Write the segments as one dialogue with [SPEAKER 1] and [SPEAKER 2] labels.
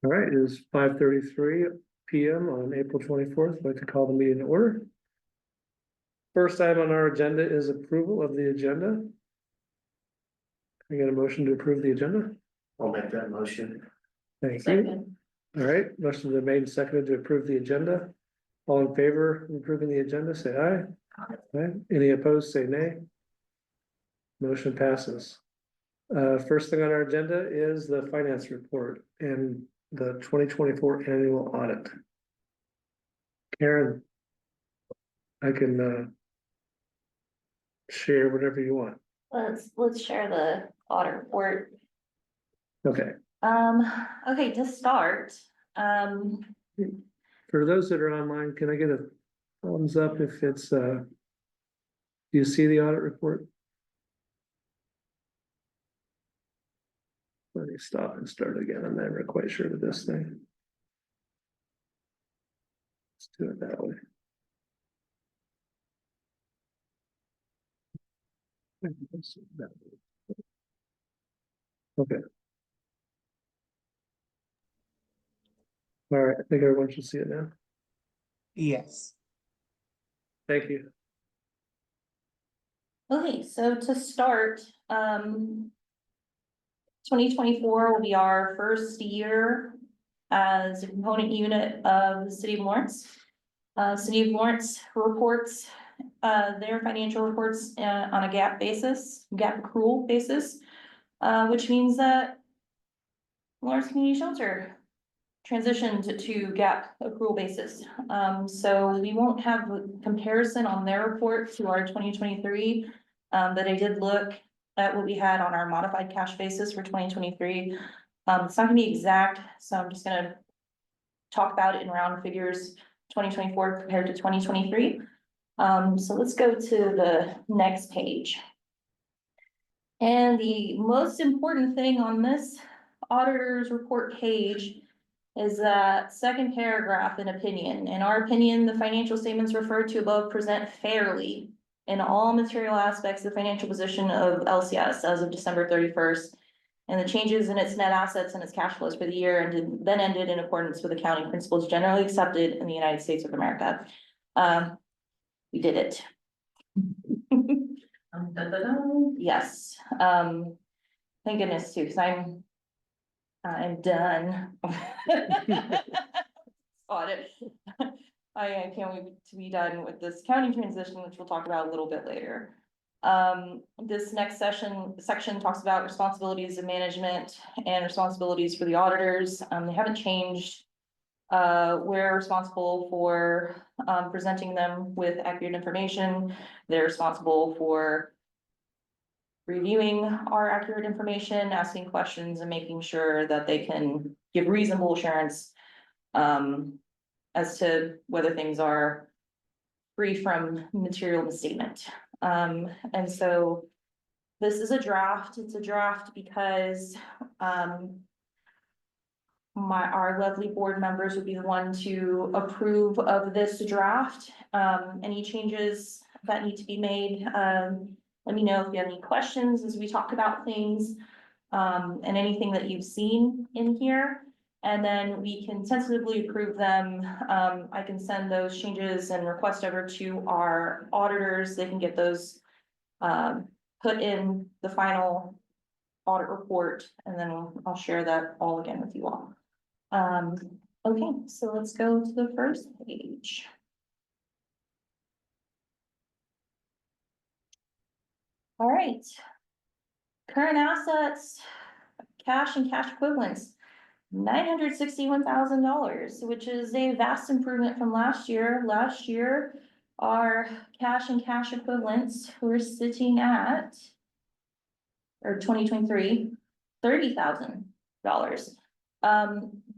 [SPEAKER 1] All right, it is 5:33 p.m. on April 24th. I'd like to call the meeting to order. First item on our agenda is approval of the agenda. Can I get a motion to approve the agenda?
[SPEAKER 2] I'll make that motion.
[SPEAKER 1] Thank you.
[SPEAKER 3] Second.
[SPEAKER 1] All right, motion been made and seconded to approve the agenda. All in favor of approving the agenda, say aye. Aye. Any opposed, say nay. Motion passes. First thing on our agenda is the finance report and the 2024 annual audit. Karen, I can share whatever you want.
[SPEAKER 3] Let's share the audit report.
[SPEAKER 1] Okay,
[SPEAKER 3] Okay, to start,
[SPEAKER 1] for those that are online, can I get a thumbs up if it's do you see the audit report? Let me stop and start again. I'm never quite sure with this thing. Let's do it that way. Okay. All right, I think everyone should see it now.
[SPEAKER 4] Yes.
[SPEAKER 1] Thank you.
[SPEAKER 3] okay, so to start, 2024 will be our first year as a component unit of the city of Lawrence. City of Lawrence reports their financial reports on a GAAP basis, GAAP accrual basis, which means that Lawrence Community Shelter transitioned to GAAP accrual basis. So we won't have a comparison on their report to our 2023, but I did look at what we had on our modified cash basis for 2023. It's not gonna be exact, so I'm just gonna talk about it in round figures, 2024 compared to 2023. So let's go to the next page. And the most important thing on this auditor's report page is that second paragraph in opinion. In our opinion, the financial statements referred to above present fairly in all material aspects of the financial position of LCS as of December 31st. And the changes in its net assets and its cash flows for the year and then ended in accordance with accounting principles generally accepted in the United States of America. We did it. Yes, thank goodness too, because I'm done. Audit. I can't wait to be done with this county transition, which we'll talk about a little bit later. This next section talks about responsibilities of management and responsibilities for the auditors. They haven't changed. We're responsible for presenting them with accurate information. They're responsible for reviewing our accurate information, asking questions, and making sure that they can give reasonable assurance as to whether things are free from material misstatement. And so this is a draft. It's a draft because our lovely board members would be the one to approve of this draft. Any changes that need to be made, let me know if you have any questions as we talk about things, and anything that you've seen in here. And then we can tentatively approve them. I can send those changes and request over to our auditors. They can get those put in the final audit report, and then I'll share that all again with you all. Okay, so let's go to the first page. All right. Current assets, cash and cash equivalents, $961,000, which is a vast improvement from last year. Last year, our cash and cash equivalents were sitting at, or 2023, $30,000.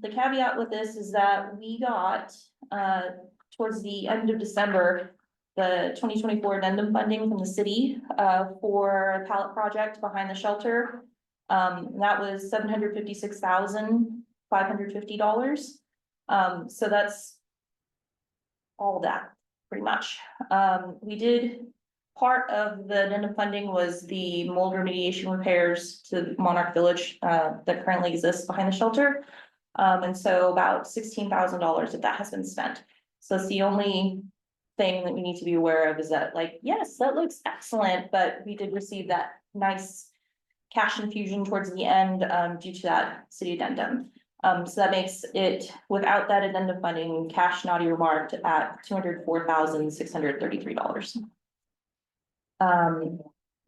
[SPEAKER 3] The caveat with this is that we got, towards the end of December, the 2024 addendum funding from the city for a pallet project behind the shelter. That was $756,550. So that's all that, pretty much. We did, part of the addendum funding was the mold remediation repairs to Monarch Village that currently exists behind the shelter. And so about $16,000 of that has been spent. So it's the only thing that we need to be aware of is that, like, yes, that looks excellent, but we did receive that nice cash infusion towards the end, due to that city addendum. So that makes it, without that addendum funding, cash not earmarked at $204,633.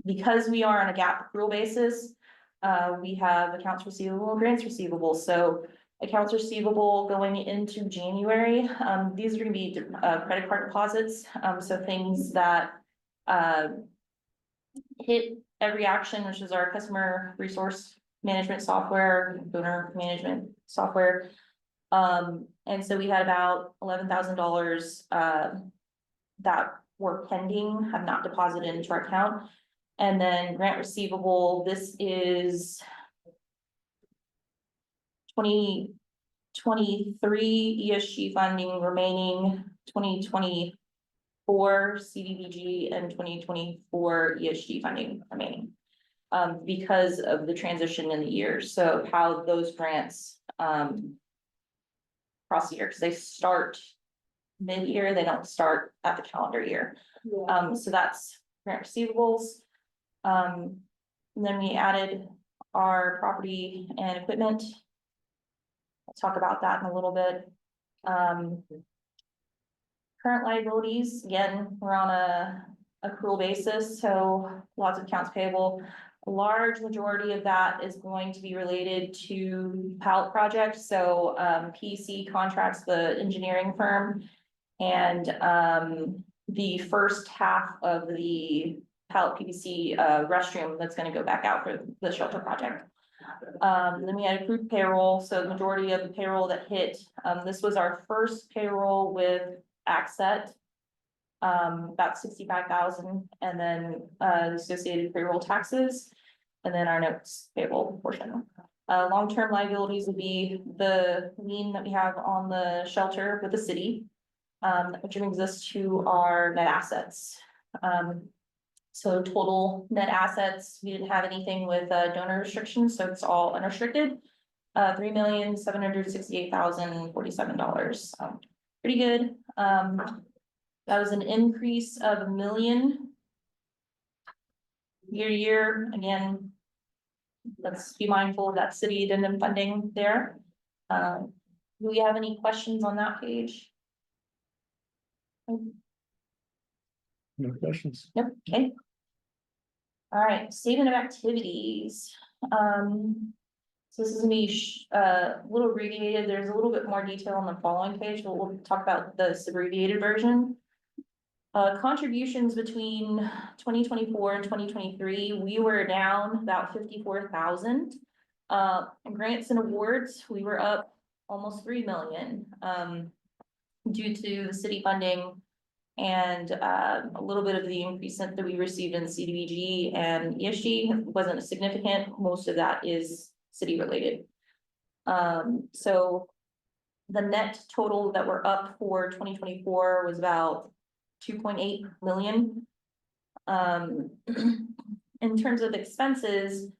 [SPEAKER 3] Because we are on a GAAP accrual basis, we have accounts receivable and grants receivable. So accounts receivable going into January, these are gonna be credit card deposits, so things that hit every action, which is our customer resource management software, donor management software. And so we had about $11,000 that were pending, have not deposited into our account. And then grant receivable, this is 2023 ESG funding remaining, 2024 CDBG and 2024 ESG funding remaining. Because of the transition in the year, so how those grants cross the year, because they start mid-year, they don't start at the calendar year. So that's grant receivables. And then we added our property and equipment. I'll talk about that in a little bit. Current liabilities, again, we're on a accrual basis, so lots of accounts payable. A large majority of that is going to be related to pallet projects, so PEC contracts the engineering firm. And the first half of the pallet PVC restroom that's gonna go back out for the shelter project. Then we had accrued payroll, so the majority of the payroll that hit, this was our first payroll with Accent. About 65,000, and then the associated payroll taxes, and then our notes payable portion. Long-term liabilities would be the lien that we have on the shelter with the city, which brings us to our net assets. So total net assets, we didn't have anything with donor restrictions, so it's all unrestricted. $3,768,047. Pretty good. That was an increase of $1 million year to year. Again, let's be mindful of that city addendum funding there. Do we have any questions on that page?
[SPEAKER 1] No questions.
[SPEAKER 3] Nope, okay. All right, statement of activities. So this is gonna be a little abbreviated. There's a little bit more detail on the following page, but we'll talk about this abbreviated version. Contributions between 2024 and 2023, we were down about 54,000. Grants and awards, we were up almost 3 million, due to the city funding and a little bit of the increase that we received in CDBG and ESG wasn't significant. Most of that is city related. So the net total that we're up for 2024 was about 2.8 million. In terms of expenses,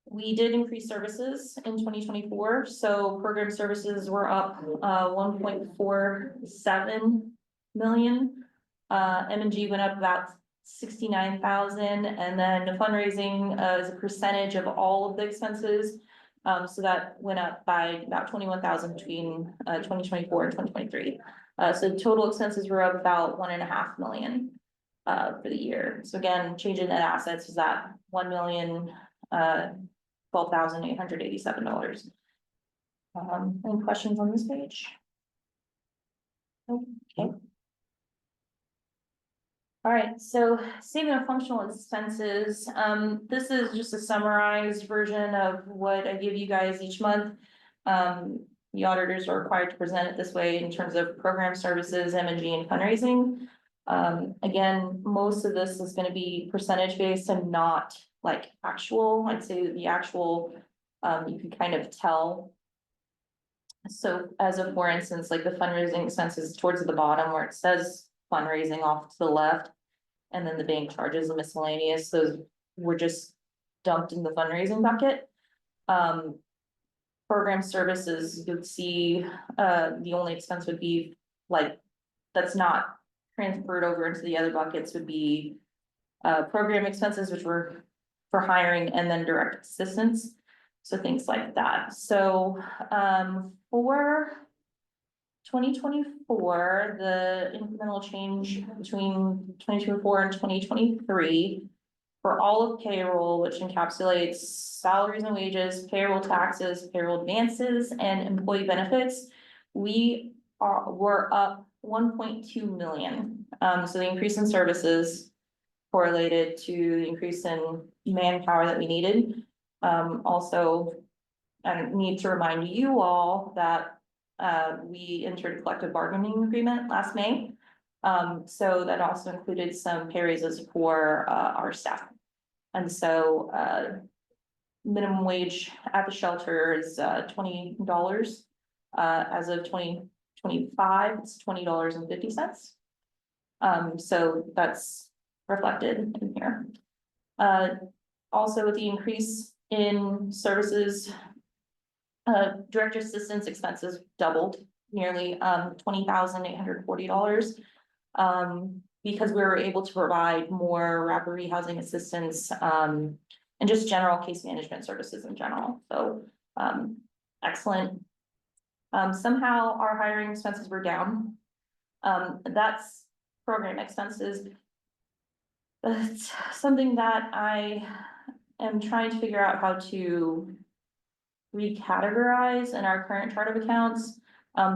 [SPEAKER 3] we did increase services in 2024. So program services were up 1.47 million. M&G went up about 69,000, and then the fundraising is a percentage of all of the expenses. So that went up by about 21,000 between 2024 and 2023. So total expenses were up about 1.5 million for the year. So again, change in net assets is that $1,012,887. Any questions on this page? Okay. All right, so statement of functional expenses. This is just a summarized version of what I give you guys each month. The auditors are required to present it this way in terms of program services, M&G, and fundraising. Again, most of this is going to be percentage based and not like actual. I'd say that the actual, you can kind of tell. So as of, for instance, like the fundraising expenses towards the bottom where it says fundraising off to the left, and then the bank charges and miscellaneous, those were just dumped in the fundraising bucket. program services, you'd see, the only expense would be like, that's not transferred over into the other buckets would be program expenses, which were for hiring and then direct assistance. So things like that. So, for 2024, the incremental change between 2024 and 2023 for all of payroll, which encapsulates salaries and wages, payroll taxes, payroll advances, and employee benefits, we're up 1.2 million. So the increase in services correlated to the increase in manpower that we needed. Also, I need to remind you all that we entered a collective bargaining agreement last May. So that also included some pay raises for our staff. And so minimum wage at the shelter is $20. As of 2025, it's $20.50. So that's reflected in here. Also with the increase in services, director assistance expenses doubled nearly $20,840. Because we were able to provide more rapid rehousing assistance, and just general case management services in general, so, excellent. Somehow our hiring expenses were down. That's program expenses. That's something that I am trying to figure out how to recategorize in our current chart of accounts.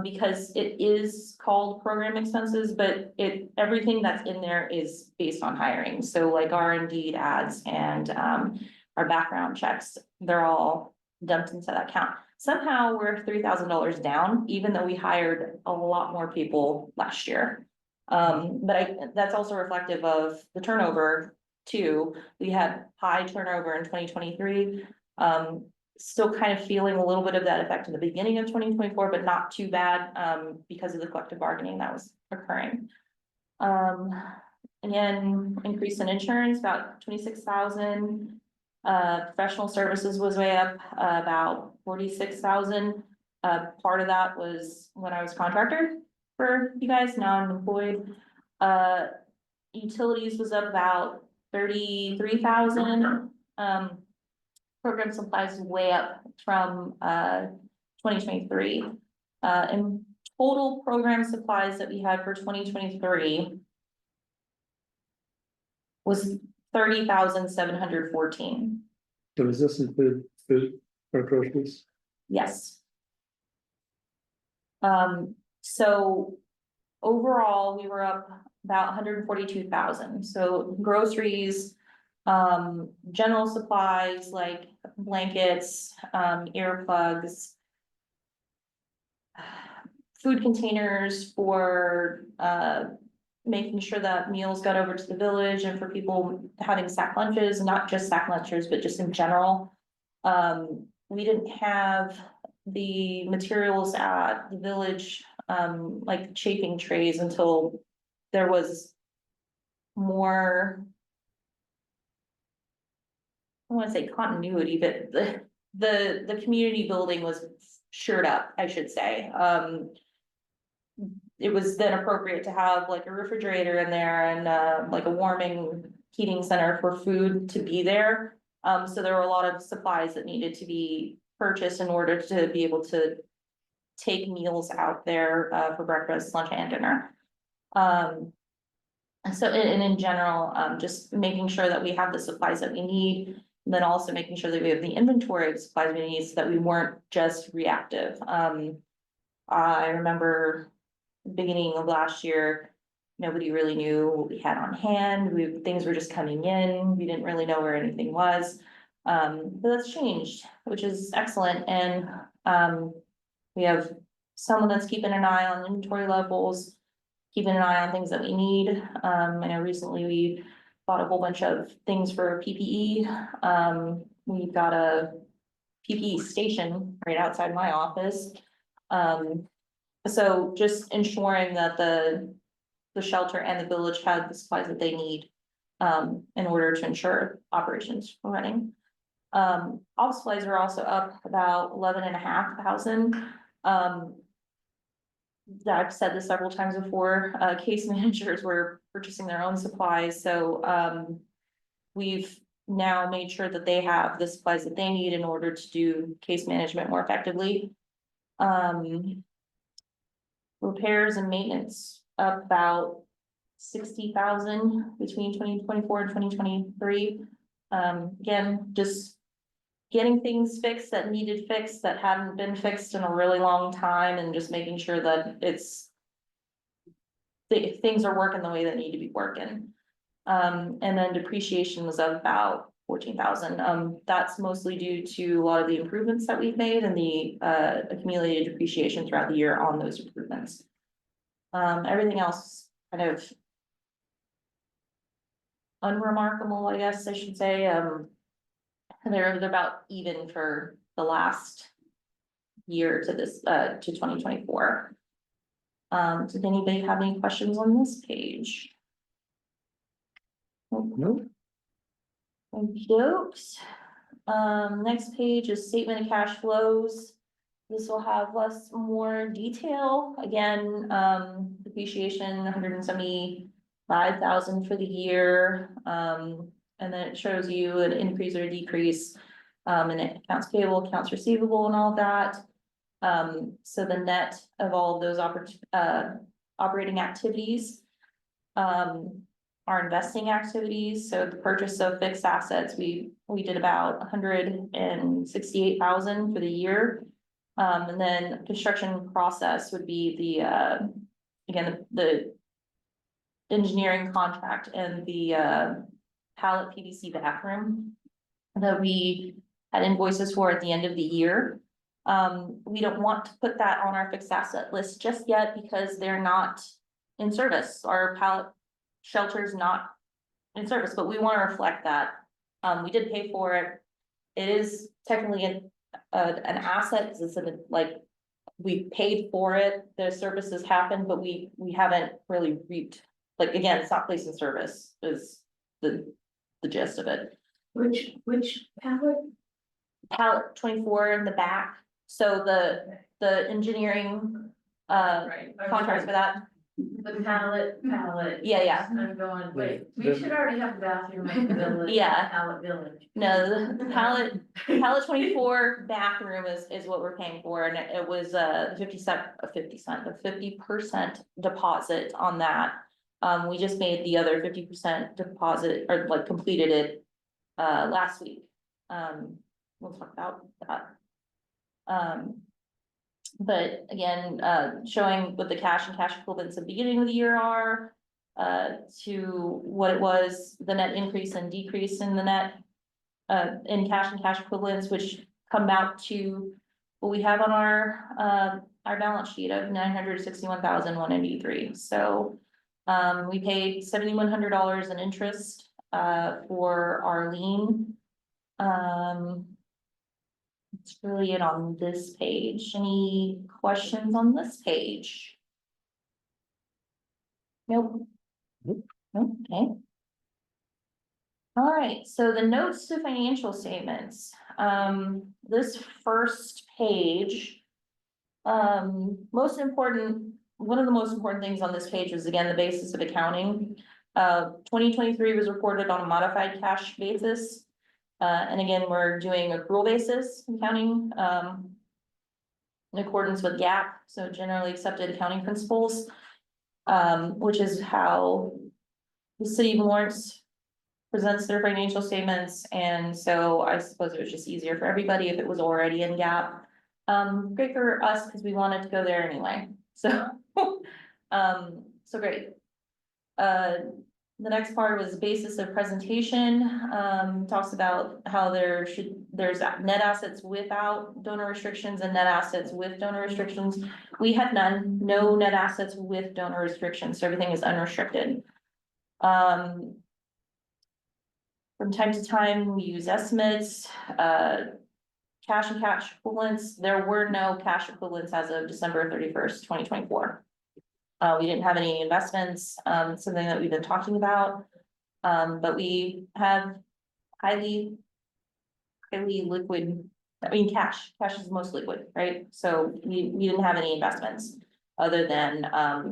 [SPEAKER 3] Because it is called program expenses, but everything that's in there is based on hiring. So like our Indeed ads and our background checks, they're all dumped into that account. Somehow we're $3,000 down, even though we hired a lot more people last year. But that's also reflective of the turnover too. We had high turnover in 2023. Still kind of feeling a little bit of that effect in the beginning of 2024, but not too bad, because of the collective bargaining that was occurring. Again, increase in insurance, about 26,000. Professional services was way up, about 46,000. Part of that was when I was contractor for you guys, now I'm employed. Utilities was up about 33,000. Program supplies way up from 2023. And total program supplies that we had for 2023 was 30,714.
[SPEAKER 1] So does this include food or groceries?
[SPEAKER 3] Yes. So overall, we were up about 142,000. So groceries, general supplies like blankets, earplugs, food containers for making sure that meals got over to the village and for people having sack lunches, not just sack lunches, but just in general. We didn't have the materials at the village, like chafing trays, until there was more, I want to say continuity, but the community building was shored up, I should say. It was then appropriate to have like a refrigerator in there and like a warming heating center for food to be there. So there were a lot of supplies that needed to be purchased in order to be able to take meals out there for breakfast, lunch, and dinner. So in general, just making sure that we have the supplies that we need, and then also making sure that we have the inventory of supplies we need so that we weren't just reactive. I remember beginning of last year, nobody really knew what we had on hand. Things were just coming in. We didn't really know where anything was. But that's changed, which is excellent. And we have someone that's keeping an eye on inventory levels, keeping an eye on things that we need. I know recently we bought a whole bunch of things for PPE. We've got a PPE station right outside my office. So just ensuring that the shelter and the village had the supplies that they need in order to ensure operations were running. Office supplies are also up about 11,500. I've said this several times before, case managers were purchasing their own supplies, so, we've now made sure that they have the supplies that they need in order to do case management more effectively. Repairs and maintenance up about 60,000 between 2024 and 2023. Again, just getting things fixed that needed fixed that hadn't been fixed in a really long time, and just making sure that things are working the way they need to be working. And then depreciation was up about 14,000. That's mostly due to a lot of the improvements that we've made and the accumulated depreciation throughout the year on those improvements. Everything else kind of unremarkable, I guess I should say. They're about even for the last year to this to 2024. Does anybody have any questions on this page?
[SPEAKER 1] Nope.
[SPEAKER 3] Jokes. Next page is statement of cash flows. This will have more detail. Again, depreciation, 175,000 for the year. And then it shows you an increase or a decrease, in accounts payable, accounts receivable, and all of that. So the net of all of those operating activities, our investing activities, so the purchase of fixed assets, we did about 168,000 for the year. And then construction process would be the, again, the engineering contract and the pallet PVC bathroom that we had invoices for at the end of the year. We don't want to put that on our fixed asset list just yet because they're not in service. Our pallet shelter's not in service, but we want to reflect that. We did pay for it. It is technically an asset, because it's like, we paid for it, the services happened, but we haven't really reaped, like, again, it's not placed in service is the gist of it.
[SPEAKER 5] Which palette?
[SPEAKER 3] Pallet 24 in the back, so the engineering contracts for that.
[SPEAKER 5] The palette.
[SPEAKER 3] Yeah.
[SPEAKER 5] I'm going, wait, we
[SPEAKER 1] The-
[SPEAKER 5] should already have a bathroom at the village.
[SPEAKER 3] Yeah.
[SPEAKER 5] Palette village.
[SPEAKER 3] No, the pallet 24 bathroom is what we're paying for, and it was a 50% deposit on that. We just made the other 50% deposit, or like completed it last week. We'll talk about that. But again, showing what the cash and cash equivalents at the beginning of the year are, to what it was, the net increase and decrease in the net, in cash and cash equivalents, which come out to what we have on our balance sheet of 961,183. So, we paid $7,100 in interest, for our lien. That's really it on this page. Any questions on this page? Nope. Okay. All right, so the notes to financial statements. This first page, one of the most important things on this page is, again, the basis of accounting. 2023 was reported on a modified cash basis. And again, we're doing accrual basis accounting, in accordance with GAAP, so generally accepted accounting principles, which is how the city of Lawrence presents their financial statements. And so I suppose it was just easier for everybody if it was already in GAAP. Great for us because we wanted to go there anyway. So, so great. The next part was basis of presentation, talks about how there's net assets without donor restrictions and net assets with donor restrictions. We had no net assets with donor restrictions, so everything is unrestricted. From time to time, we use estimates, cash and cash equivalents. There were no cash equivalents as of December 31st, 2024. We didn't have any investments, something that we've been talking about. But we have highly highly liquid, I mean, cash is the most liquid, right? So we didn't have any investments other than,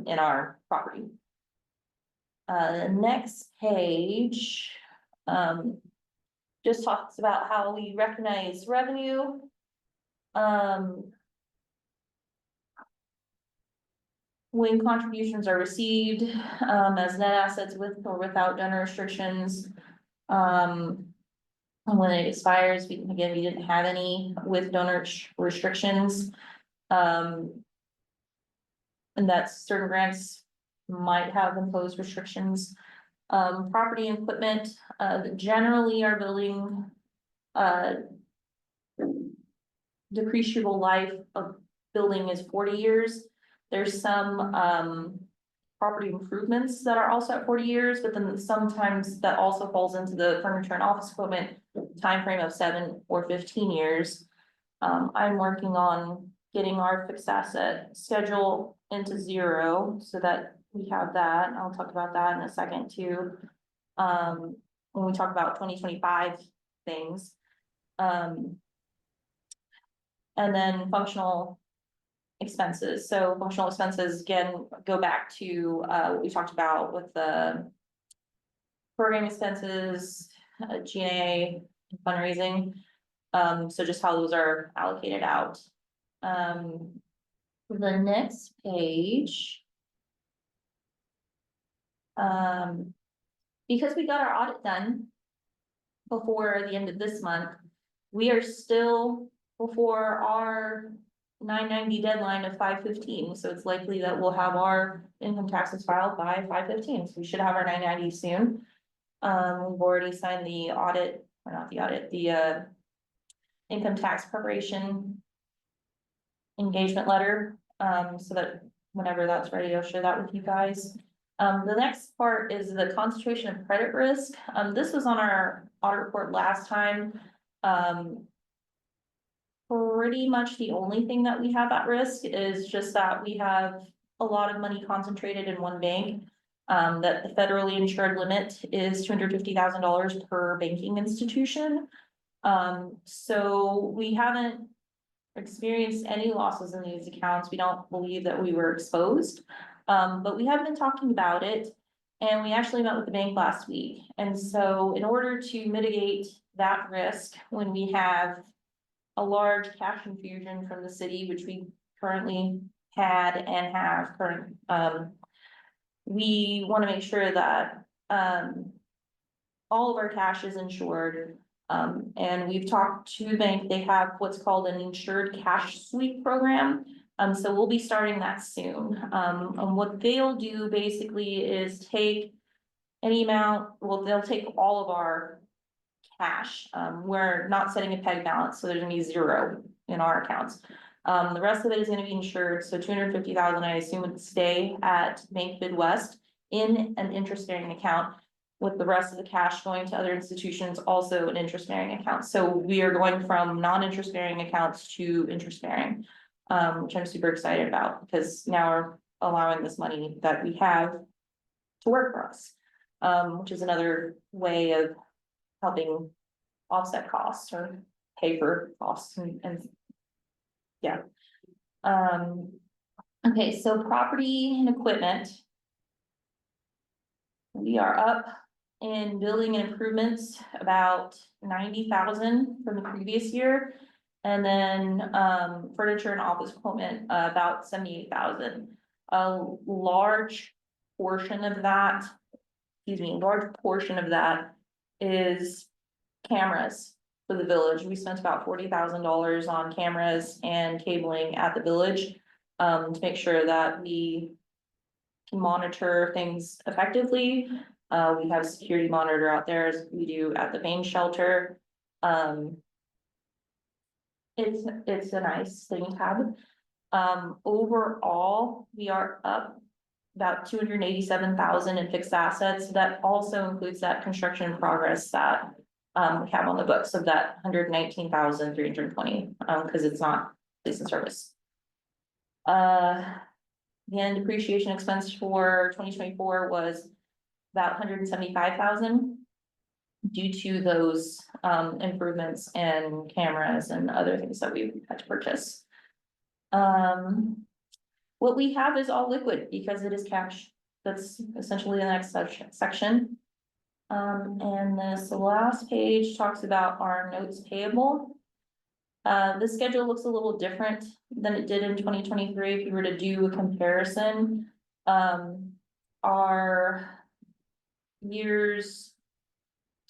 [SPEAKER 3] in our property. The next page, just talks about how we recognize revenue. When contributions are received, as net assets with or without donor restrictions. And when it expires, we didn't have any with donor restrictions. And that certain grants might have imposed restrictions. Property and equipment, generally our building, depreciable life of building is 40 years. There's some, property improvements that are also at 40 years, but then sometimes that also falls into the furniture and office equipment timeframe of 7 or 15 years. I'm working on getting our fixed asset schedule into 0 so that we have that. I'll talk about that in a second too. When we talk about 2025 things. And then functional expenses. So functional expenses, again, go back to what we talked about with the program expenses, G&A, fundraising. So just how those are allocated out. The next page. Because we got our audit done before the end of this month, we are still before our 990 deadline of 5/15, so it's likely that we'll have our income taxes filed by 5/15, so we should have our 990 soon. We've already signed the audit, or not the audit, the income tax preparation engagement letter, so that whenever that's ready, I'll share that with you guys. The next part is the concentration of credit risk. This was on our audit report last time. Pretty much the only thing that we have at risk is just that we have a lot of money concentrated in one bank. That the federally insured limit is $250,000 per banking institution. So we haven't experienced any losses in these accounts. We don't believe that we were exposed. But we have been talking about it, and we actually met with the bank last week. And so in order to mitigate that risk, when we have a large cash infusion from the city, which we currently had and have current, we want to make sure that all of our cash is insured. And we've talked to the bank. They have what's called an insured cash sweep program. So we'll be starting that soon. And what they'll do basically is take any amount, well, they'll take all of our cash. We're not setting a peg balance, so there's gonna be 0 in our accounts. The rest of it is gonna be insured, so 250,000, I assume, would stay at Bank Midwest in an interest-bearing account, with the rest of the cash going to other institutions, also an interest-bearing account. So we are going from non-interest-bearing accounts to interest-bearing, which I'm super excited about, because now we're allowing this money that we have to work for us, which is another way of helping offset costs or pay for costs and yeah. Okay, so property and equipment. We are up in building and improvements about 90,000 from the previous year. And then furniture and office equipment about 78,000. A large portion of that, is cameras for the village. We spent about $40,000 on cameras and cabling at the village to make sure that we can monitor things effectively. We have a security monitor out there, as we do at the main shelter. It's a nice thing to have. Overall, we are up about 287,000 in fixed assets. That also includes that construction in progress that we have on the books of that 119,320, because it's not lease and service. Again, depreciation expense for 2024 was about 175,000. due to those, improvements and cameras and other things that we've had to purchase. What we have is all liquid because it is cash. That's essentially the next section. And this last page talks about our notes payable. The schedule looks a little different than it did in 2023. If you were to do a comparison, our years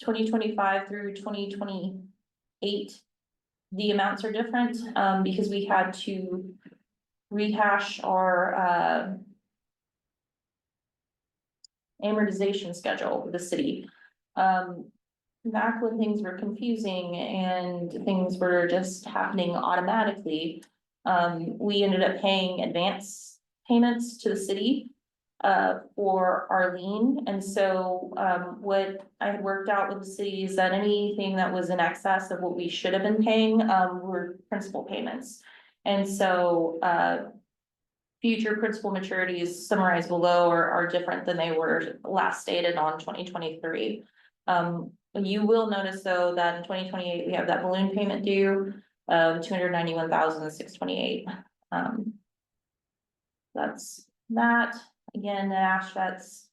[SPEAKER 3] 2025 through 2028, the amounts are different, because we had to rehash our, amortization schedule with the city. Back when things were confusing and things were just happening automatically, we ended up paying advance payments to the city for our lien. And so what I had worked out with the city is that anything that was in excess of what we should have been paying were principal payments. And so future principal maturities summarized below are different than they were last stated on 2023. You will notice though that in 2028, we have that balloon payment due of $291,628. That's that. Again, the assets,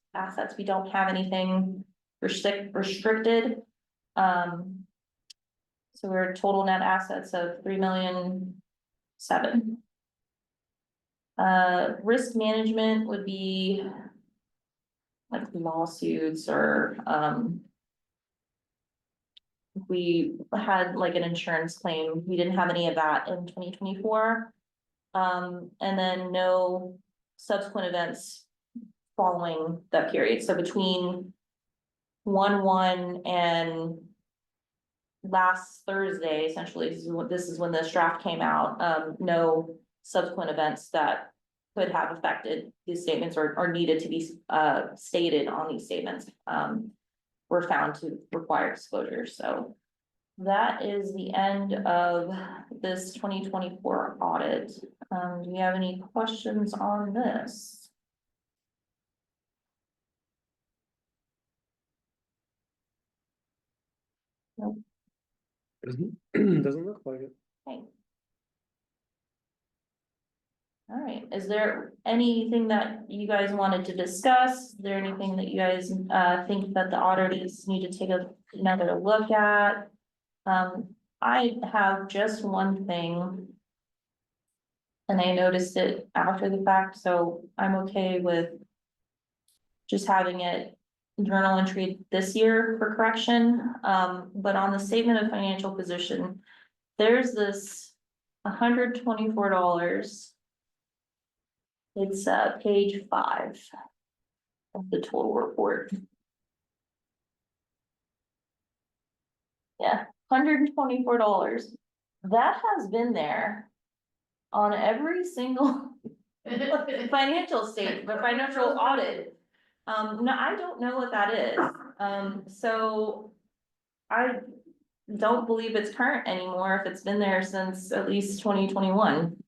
[SPEAKER 3] we don't have anything restricted. So we're total net assets of $3,000,007. Risk management would be like lawsuits or, we had like an insurance claim. We didn't have any of that in 2024. And then no subsequent events following that period. So between 1/1 and last Thursday, essentially, this is when this draft came out, no subsequent events that could have affected these statements or needed to be stated on these statements were found to require disclosure. So that is the end of this 2024 audit. Do you have any questions on this?
[SPEAKER 1] Doesn't look like it.
[SPEAKER 3] Okay. All right, is there anything that you guys wanted to discuss? Is there anything that you guys think that the auditors need to take another look at? I have just one thing. And I noticed it after the fact, so I'm okay with just having it journal entry this year for correction. But on the statement of financial position, there's this $124. It's page 5 of the total report. Yeah, $124. That has been there on every single financial statement, but financial audit. No, I don't know what that is. So I don't believe it's current anymore if it's been there since at least 2021.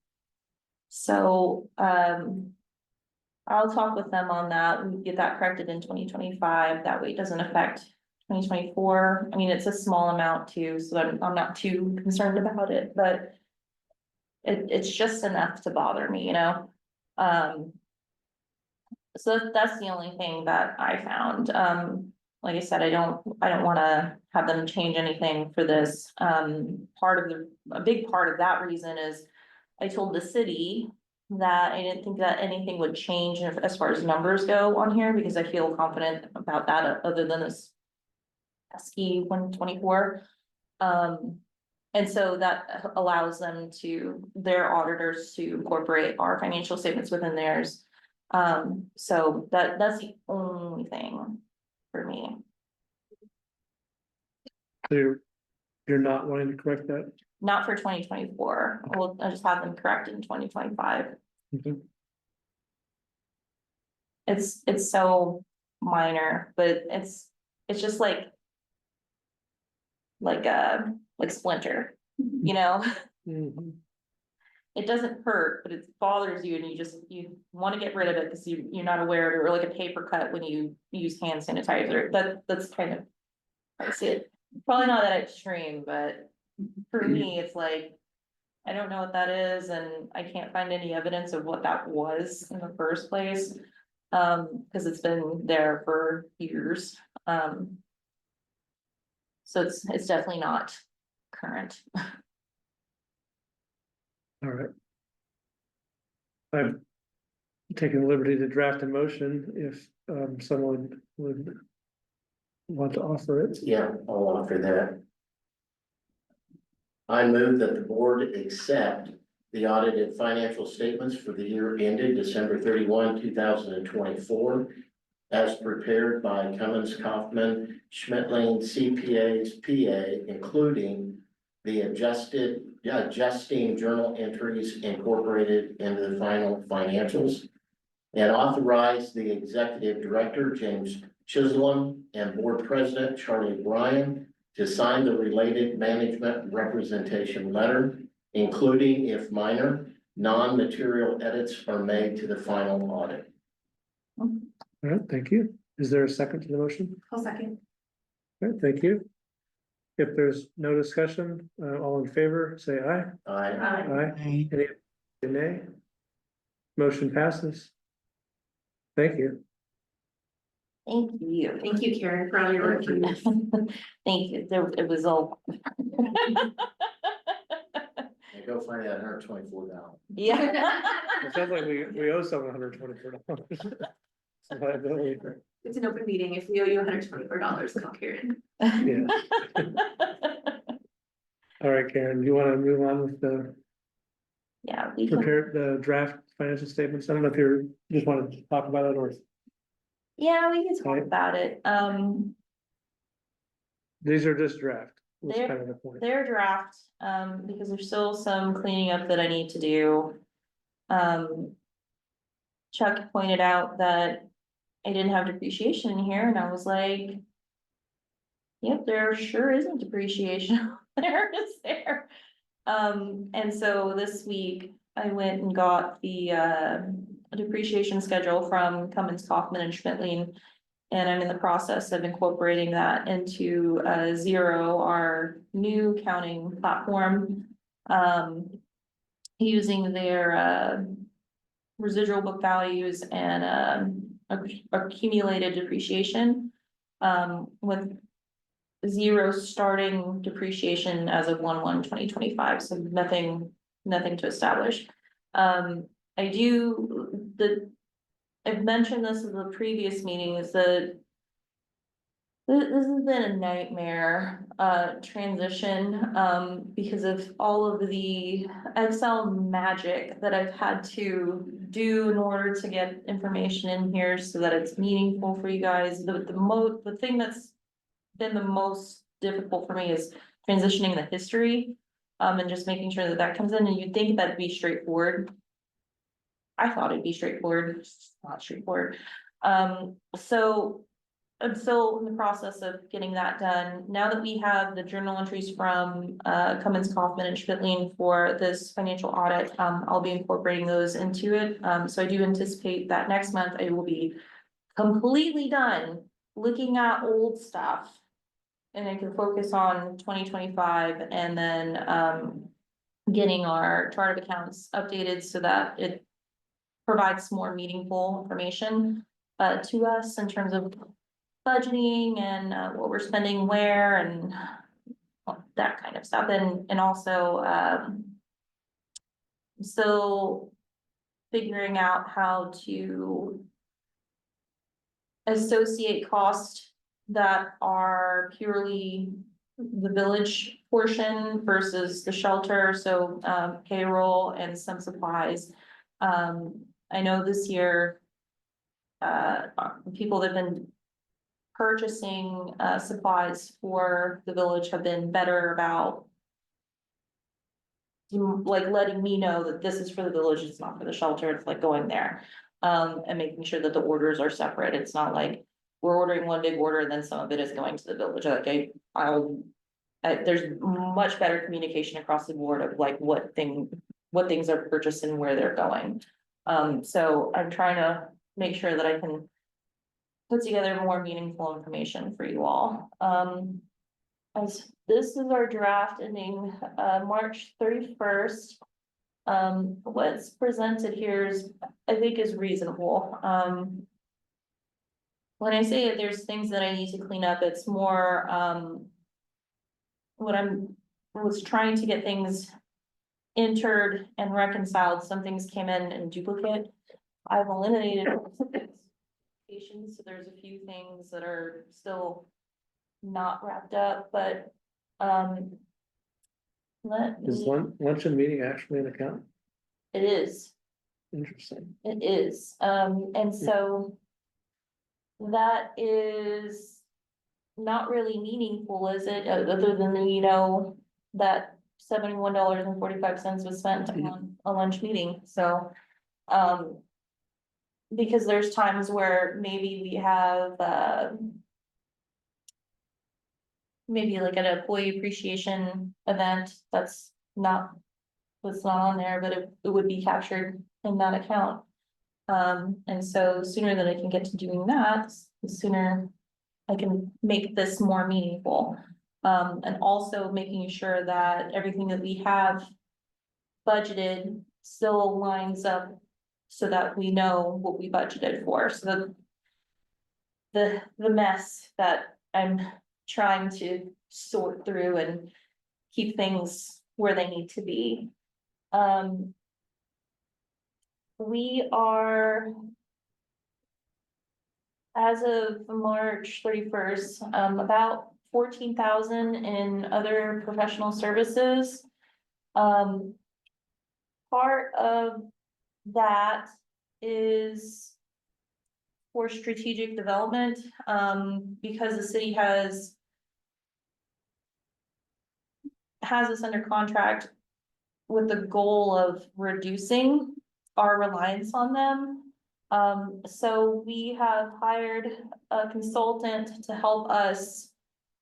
[SPEAKER 3] So, I'll talk with them on that. We get that corrected in 2025. That way it doesn't affect 2024. I mean, it's a small amount too, so I'm not too concerned about it, but it's just enough to bother me, you know? So that's the only thing that I found. Like I said, I don't wanna have them change anything for this. A big part of that reason is I told the city that I didn't think that anything would change as far as numbers go on here, because I feel confident about that other than this pesky 124. And so that allows them their auditors to incorporate our financial statements within theirs. So that's the only thing for me.
[SPEAKER 1] So you're not wanting to correct that?
[SPEAKER 3] Not for 2024. I'll just have them corrected in 2025.
[SPEAKER 1] Mhm.
[SPEAKER 3] It's so minor, but it's just like Splinter, you know?
[SPEAKER 1] Mhm.
[SPEAKER 3] It doesn't hurt, but it bothers you and you want to get rid of it because you're not aware of it, or like a paper cut when you use hand sanitizer. That's kind of I see it, probably not that extreme, but for me, it's like, I don't know what that is, and I can't find any evidence of what that was in the first place. Cause it's been there for years, so it's definitely not current.
[SPEAKER 1] All right. I'm taking the liberty to draft a motion if someone would want to offer it.
[SPEAKER 2] Yeah, I'll offer that. I move that the board accept the audited financial statements for the year ended December 31, 2024, as prepared by Cummins Kaufman Schmittling CPAs PA, including the adjusting journal entries incorporated into the final financials, and authorize the executive director, James Chisholm, and board president, Charlie Bryan, to sign the related management representation letter, including, if minor, non-material edits are made to the final audit.
[SPEAKER 1] All right, thank you. Is there a second to the motion?
[SPEAKER 5] I'll second.
[SPEAKER 1] All right, thank you. If there's no discussion, all in favor, say aye.
[SPEAKER 2] I
[SPEAKER 1] Aye.
[SPEAKER 4] Aye.
[SPEAKER 1] Any say nay? Motion passes. Thank you.
[SPEAKER 3] Thank you.
[SPEAKER 5] Thank you, Karen, for all your work.
[SPEAKER 3] Thank you, it was all.
[SPEAKER 2] go find that $124.
[SPEAKER 3] Yeah.
[SPEAKER 1] It sounds like we owe someone $124. Liability.
[SPEAKER 5] It's an open meeting. If we owe you $124, call Karen.
[SPEAKER 1] Yeah. All right, Karen, do you want to move on with the
[SPEAKER 3] Yeah, we can,
[SPEAKER 1] prepare the draft financial statements? I don't know if you just want to talk about it or
[SPEAKER 3] yeah, we can talk
[SPEAKER 1] Right.
[SPEAKER 3] about it,
[SPEAKER 1] these are just draft. Was
[SPEAKER 3] They're-
[SPEAKER 1] kind of the point.
[SPEAKER 3] their draft, because there's still some cleaning up that I need to do. Chuck pointed out that I didn't have depreciation in here, and I was like, yep, there sure isn't depreciation, there is there. And so this week I went and got the depreciation schedule from Cummins Kaufman and Schmittling. And I'm in the process of incorporating that into Zero, our new accounting platform. Using their residual book values and accumulated depreciation. With Zero starting depreciation as of 1/1/2025, so nothing to establish. I've mentioned this in the previous meetings that this has been a nightmare transition because of all of the Excel magic that I've had to do in order to get information in here so that it's meaningful for you guys. The thing that's been the most difficult for me is transitioning the history and just making sure that that comes in, and you'd think that'd be straightforward. I thought it'd be straightforward, it's not straightforward. So I'm still in the process of getting that done. Now that we have the journal entries from Cummins Kaufman and Schmittling for this financial audit, I'll be incorporating those into it. So I do anticipate that next month I will be completely done looking at old stuff. And I can focus on 2025 and then getting our chart of accounts updated so that it provides more meaningful information to us in terms of budgeting and what we're spending where and that kind of stuff. And also still figuring out how to associate costs that are purely the village portion versus the shelter, so payroll and some supplies. I know this year people that have been purchasing supplies for the village have been better about like letting me know that this is for the village, it's not for the shelter, it's like going there. And making sure that the orders are separate. It's not like we're ordering one big order and then some of it is going to the village. Like there's much better communication across the board of like what things are purchased and where they're going. So I'm trying to make sure that I can put together more meaningful information for you all. as this is our draft ending, March 31st. What's presented here is, I think is reasonable, when I say that there's things that I need to clean up, it's more, what was trying to get things entered and reconciled, some things came in duplicate. I've eliminated so there's a few things that are still not wrapped up, but, let
[SPEAKER 1] Is
[SPEAKER 3] me,
[SPEAKER 1] lunch and meeting actually an account?
[SPEAKER 3] it is.
[SPEAKER 1] Interesting.
[SPEAKER 3] It is, and so. That is not really meaningful, is it, other than, that $71.45 was spent on a lunch meeting, so. Because there's times where maybe we have, maybe like an employee appreciation event that's not on there, but it would be captured in that account. And so sooner that I can get to doing that, the sooner I can make this more meaningful. And also making sure that everything that we have budgeted still lines up so that we know what we budgeted for, so that the mess that I'm trying to sort through and keep things where they need to be. We are, as of March 31st, about 14,000 in other professional services. Part of that is for strategic development, because the city has us under contract with the goal of reducing our reliance on them. So we have hired a consultant to help us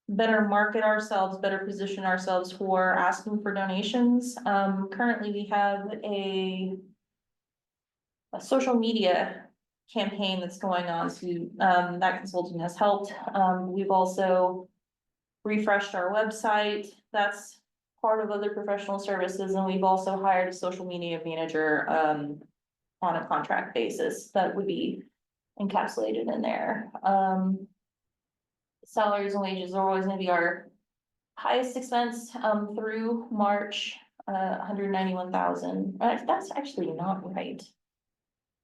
[SPEAKER 3] better market ourselves, better position ourselves for asking for donations. Currently we have a social media campaign that's going on, so that consultant has helped. We've also refreshed our website. That's part of other professional services, and we've also hired a social media manager on a contract basis that would be encapsulated in there. Salaries and wages are always gonna be our highest expense through March, 191,000. That's actually not right.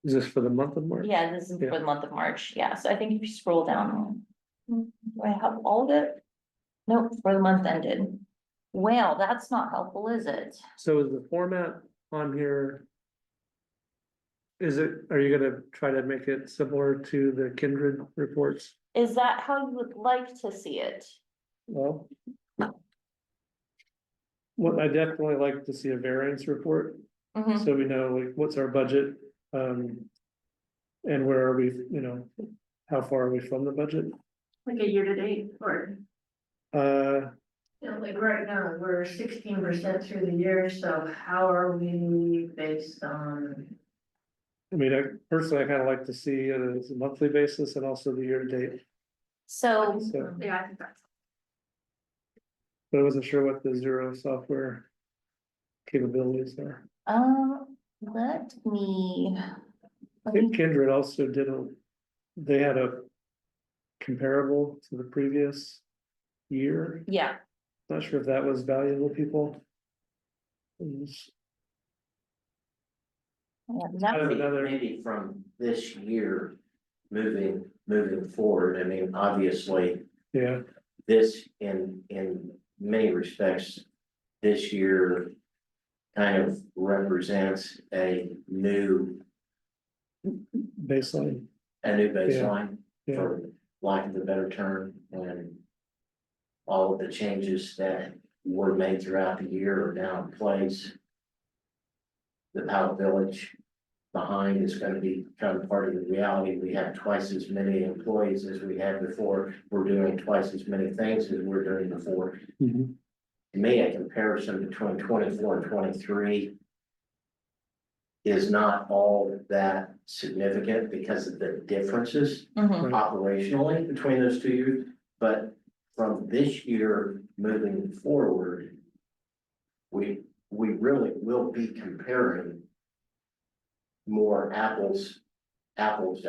[SPEAKER 1] Is this for the month of March?
[SPEAKER 3] Yeah, this is
[SPEAKER 1] Yeah.
[SPEAKER 3] for the month of March, yeah, so I think if you scroll down, do I have all of it? Nope, for the month ended. Well, that's not helpful, is it?
[SPEAKER 1] So is the format on here? Are you gonna try to make it similar to the Kindred reports?
[SPEAKER 3] Is that how you would like to see it?
[SPEAKER 1] Well. Well, I definitely like to see a variance report,
[SPEAKER 3] Mhm.
[SPEAKER 1] so we know like what's our budget, and where are we, how far are we from the budget?
[SPEAKER 5] Like a year to date, or,
[SPEAKER 1] Uh,
[SPEAKER 6] Like right now, we're 16% through the year, so how are we based on?
[SPEAKER 1] I mean, personally, I kind of like to see it as a monthly basis and also the year to date,
[SPEAKER 3] So,
[SPEAKER 1] so,
[SPEAKER 5] yeah, I think that's.
[SPEAKER 1] but I wasn't sure what the zero software capabilities are.
[SPEAKER 3] let me.
[SPEAKER 1] I think Kindred also they had a comparable to the previous year.
[SPEAKER 3] Yeah,
[SPEAKER 1] Not sure if that was valuable to people.
[SPEAKER 3] that,
[SPEAKER 2] Maybe from this year, moving forward, I mean, obviously,
[SPEAKER 1] Yeah,
[SPEAKER 2] this in many respects, this year kind of represents a new
[SPEAKER 1] baseline,
[SPEAKER 2] baseline,
[SPEAKER 1] yeah,
[SPEAKER 2] for lack of a better term, and all of the changes that were made throughout the year are now in place. The Powell Village behind is gonna become part of the reality. We have twice as many employees as we had before. We're doing twice as many things as we're doing before.
[SPEAKER 1] Mhm.
[SPEAKER 2] To me, a comparison between 24 and 23 is not all that significant because of the differences
[SPEAKER 3] mhm,
[SPEAKER 2] operationally between those 2 years. But from this year moving forward, we really will be comparing more apples to apples,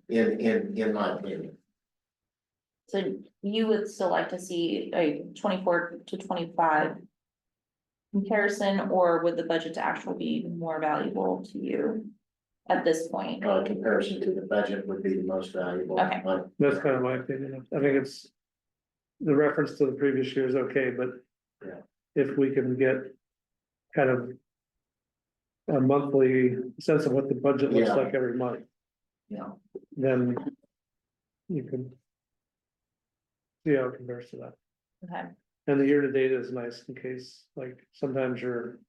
[SPEAKER 2] in my opinion.
[SPEAKER 3] So you would still like to see a 24 to 25 comparison, or would the budget to actual be more valuable to you at this point?
[SPEAKER 2] Comparison to the budget would be the most valuable.
[SPEAKER 3] Okay.
[SPEAKER 1] That's kind of my opinion. I think it's, the reference to the previous year is okay, but
[SPEAKER 2] Yeah.
[SPEAKER 1] if we can get kind of a monthly sense of what the budget looks
[SPEAKER 2] Yeah.
[SPEAKER 1] like every month,
[SPEAKER 2] Yeah.
[SPEAKER 1] then you can see how it compares to that.
[SPEAKER 3] Okay,
[SPEAKER 1] And the year-to-date is nice in case, like, sometimes your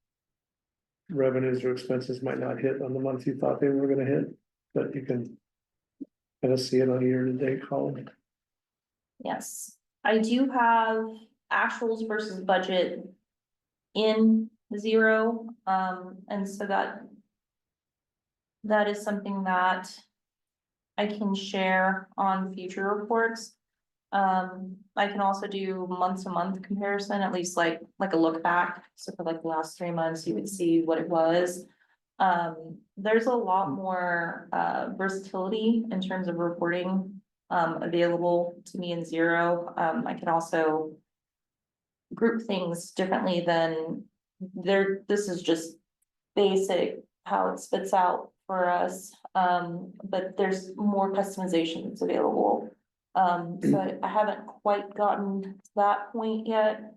[SPEAKER 1] revenues or expenses might not hit on the month you thought they were gonna hit, but you can kind of see it on a year-to-date column.
[SPEAKER 3] yes, I do have actuals versus budget in zero, and so that is something that I can share on future reports. I can also do month to month comparison, at least like a look back, so for like the last 3 months, you would see what it was. There's a lot more versatility in terms of reporting available to me in zero. I can also group things differently than this is just basic how it spits out for us. But there's more customization that's available. So I haven't quite gotten to that point yet.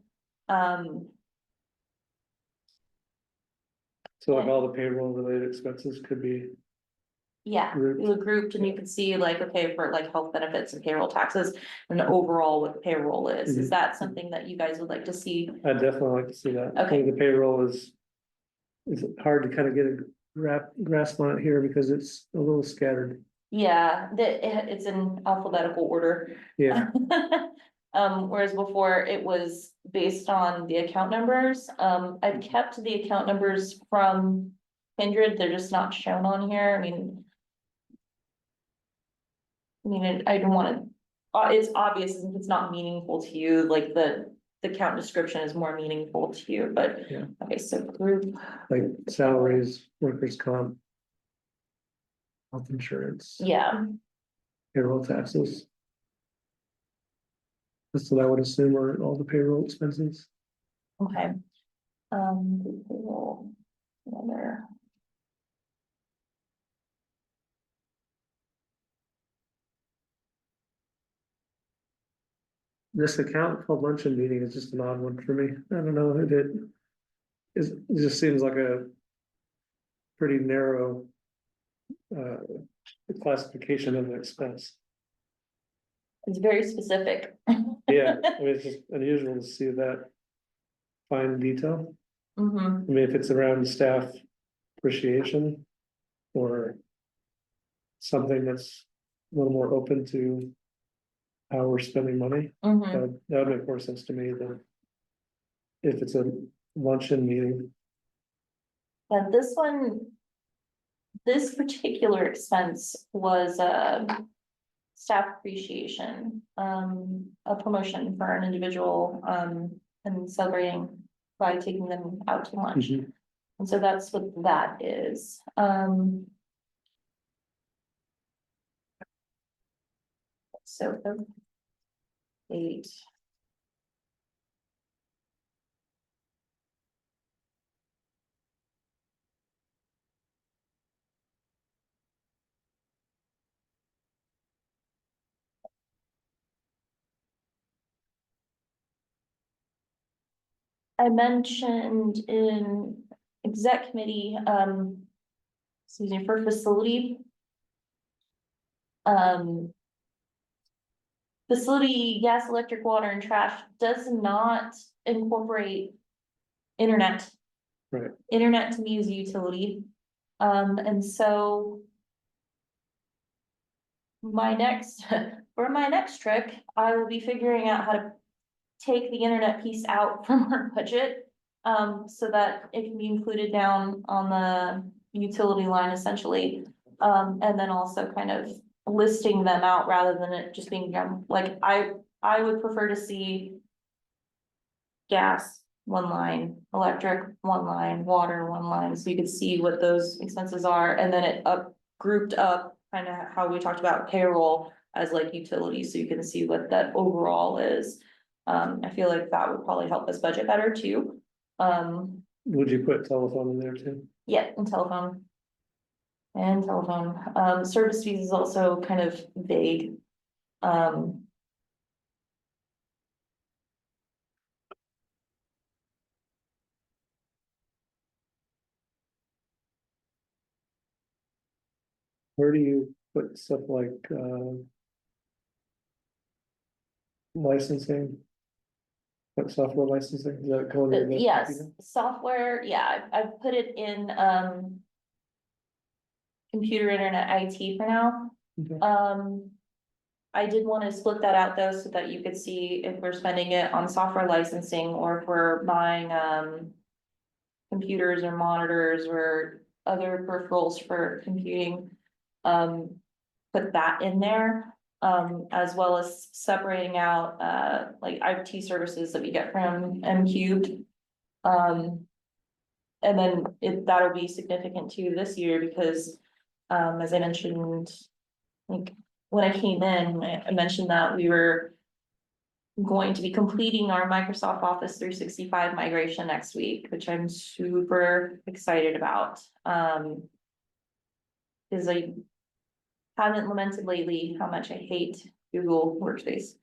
[SPEAKER 1] So like all the payroll related expenses could be,
[SPEAKER 3] Yeah,
[SPEAKER 1] Grouped.
[SPEAKER 3] it was grouped and you could see like, okay, for like health benefits and payroll taxes and overall what payroll is. Is that something that you guys would like to see?
[SPEAKER 1] I'd definitely like to see that. I
[SPEAKER 3] Okay.
[SPEAKER 1] think the payroll is hard to kind of get a grasp on it here because it's a little scattered.
[SPEAKER 3] Yeah, it's in alphabetical order.
[SPEAKER 1] Yeah,
[SPEAKER 3] Whereas before it was based on the account numbers. I've kept the account numbers from Kindred, they're just not shown on here. I mean, I don't wanna, it's obvious if it's not meaningful to you, like the account description is more meaningful to you, but.
[SPEAKER 1] Yeah.
[SPEAKER 3] Okay, so group,
[SPEAKER 1] like salaries, workers' comp, health insurance,
[SPEAKER 3] yeah,
[SPEAKER 1] payroll taxes. That's what I would assume are all the payroll expenses.
[SPEAKER 3] okay. Group payroll, another.
[SPEAKER 1] This account called luncheon meeting is just an odd one for me. I don't know, it just seems like a pretty narrow classification of an expense.
[SPEAKER 3] It's very specific.
[SPEAKER 1] Yeah, I mean, it's just unusual to see that fine detail.
[SPEAKER 3] Mm-hmm.
[SPEAKER 1] I mean, if it's around staff appreciation or something that's a little more open to how we're spending money,
[SPEAKER 3] Mm-hmm.
[SPEAKER 1] that would make more sense to me than if it's a luncheon meeting.
[SPEAKER 3] But this particular expense was staff appreciation, a promotion for an individual, and celebrating by taking them out to lunch.
[SPEAKER 1] Mhm.
[SPEAKER 3] And so that's what that is. So 8. I mentioned in exec committee, excuse me, for facility. Facility, gas, electric, water, and trash does not incorporate internet.
[SPEAKER 1] Right.
[SPEAKER 3] Internet to me is a utility, and so. For my next trip, I will be figuring out how to take the internet piece out from our budget. So that it can be included down on the utility line essentially. And then also kind of listing them out rather than it just being, like, I would prefer to see gas, one line, electric, one line, water, one line, so you could see what those expenses are, and then it grouped up, kind of how we talked about payroll as like utilities, so you can see what that overall is. I feel like that would probably help us budget better too.
[SPEAKER 1] Would you put telephone in there too?
[SPEAKER 3] Yeah, and telephone. And telephone, service fees is also kind of vague. Um.
[SPEAKER 1] Where do you put stuff like, licensing? What software licensing, is that going in?
[SPEAKER 3] Yes, software, yeah, I've put it in, computer internet IT for now.
[SPEAKER 1] Okay.
[SPEAKER 3] I did want to split that out though, so that you could see if we're spending it on software licensing or if we're buying, computers or monitors or other peripherals for computing. Put that in there, as well as separating out, like IT services that we get from M Cubed. And then that'll be significant too this year because, as I mentioned, like, when I came in, I mentioned that we were going to be completing our Microsoft Office 365 migration next week, which I'm super excited about. Is I haven't lamented lately how much I hate Google Workspace.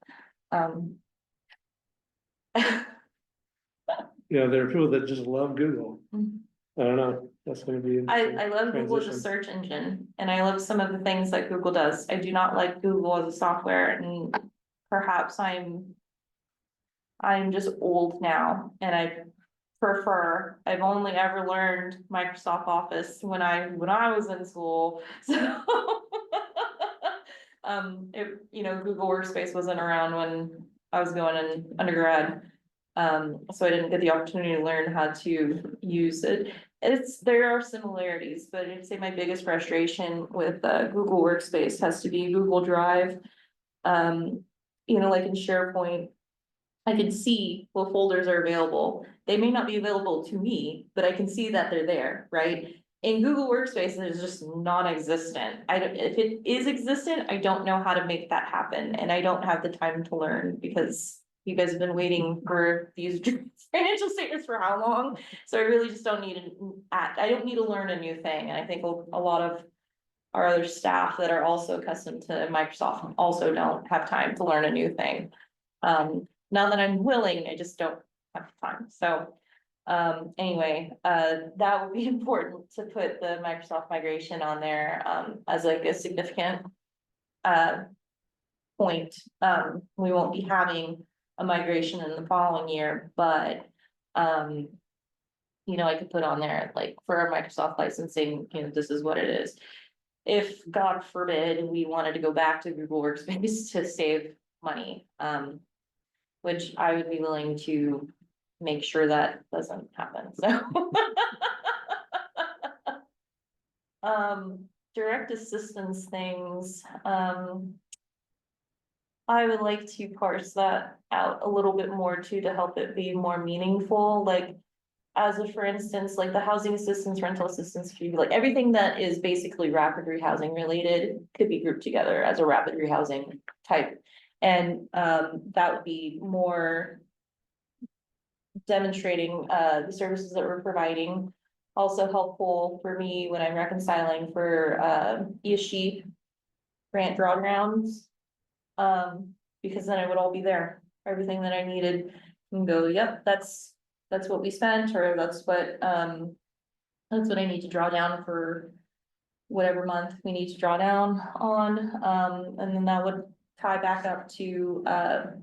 [SPEAKER 1] Yeah, there are people that just love Google.
[SPEAKER 3] Mhm.
[SPEAKER 1] I don't know, that's gonna be.
[SPEAKER 3] I love Google as a
[SPEAKER 1] transition.
[SPEAKER 3] search engine, and I love some of the things that Google does. I do not like Google as a software, and perhaps I'm just old now, and I've only ever learned Microsoft Office when I was in school, so. Google Workspace wasn't around when I was going in undergrad. So I didn't get the opportunity to learn how to use it. There are similarities, but I'd say my biggest frustration with Google Workspace has to be Google Drive. Like in SharePoint, I can see what folders are available. They may not be available to me, but I can see that they're there, right? In Google Workspace, it's just non-existent. If it is existent, I don't know how to make that happen, and I don't have the time to learn because you guys have been waiting for these financial statements for how long? So I really just don't need I don't need to learn a new thing, and I think a lot of our other staff that are also accustomed to Microsoft also don't have time to learn a new thing. Now that I'm willing, I just don't have time, so. Anyway, that would be important to put the Microsoft migration on there, as like a significant, point. We won't be having a migration in the following year, but, I could put on there, like, for our Microsoft licensing, this is what it is. If, God forbid, we wanted to go back to Google Workspace to save money, which I would be willing to make sure that doesn't happen, so. Direct assistance things, I would like to parse that out a little bit more too, to help it be more meaningful, like. As for instance, like the housing assistance, rental assistance fee, like everything that is basically rapid rehousing related could be grouped together as a rapid rehousing type. And that would be more demonstrating the services that we're providing. Also helpful for me when I'm reconciling for ESG grant drawdowns. Because then it would all be there, everything that I needed, and go, yep, that's what we spent, or that's what I need to draw down for whatever month we need to draw down on, and then that would tie back up to the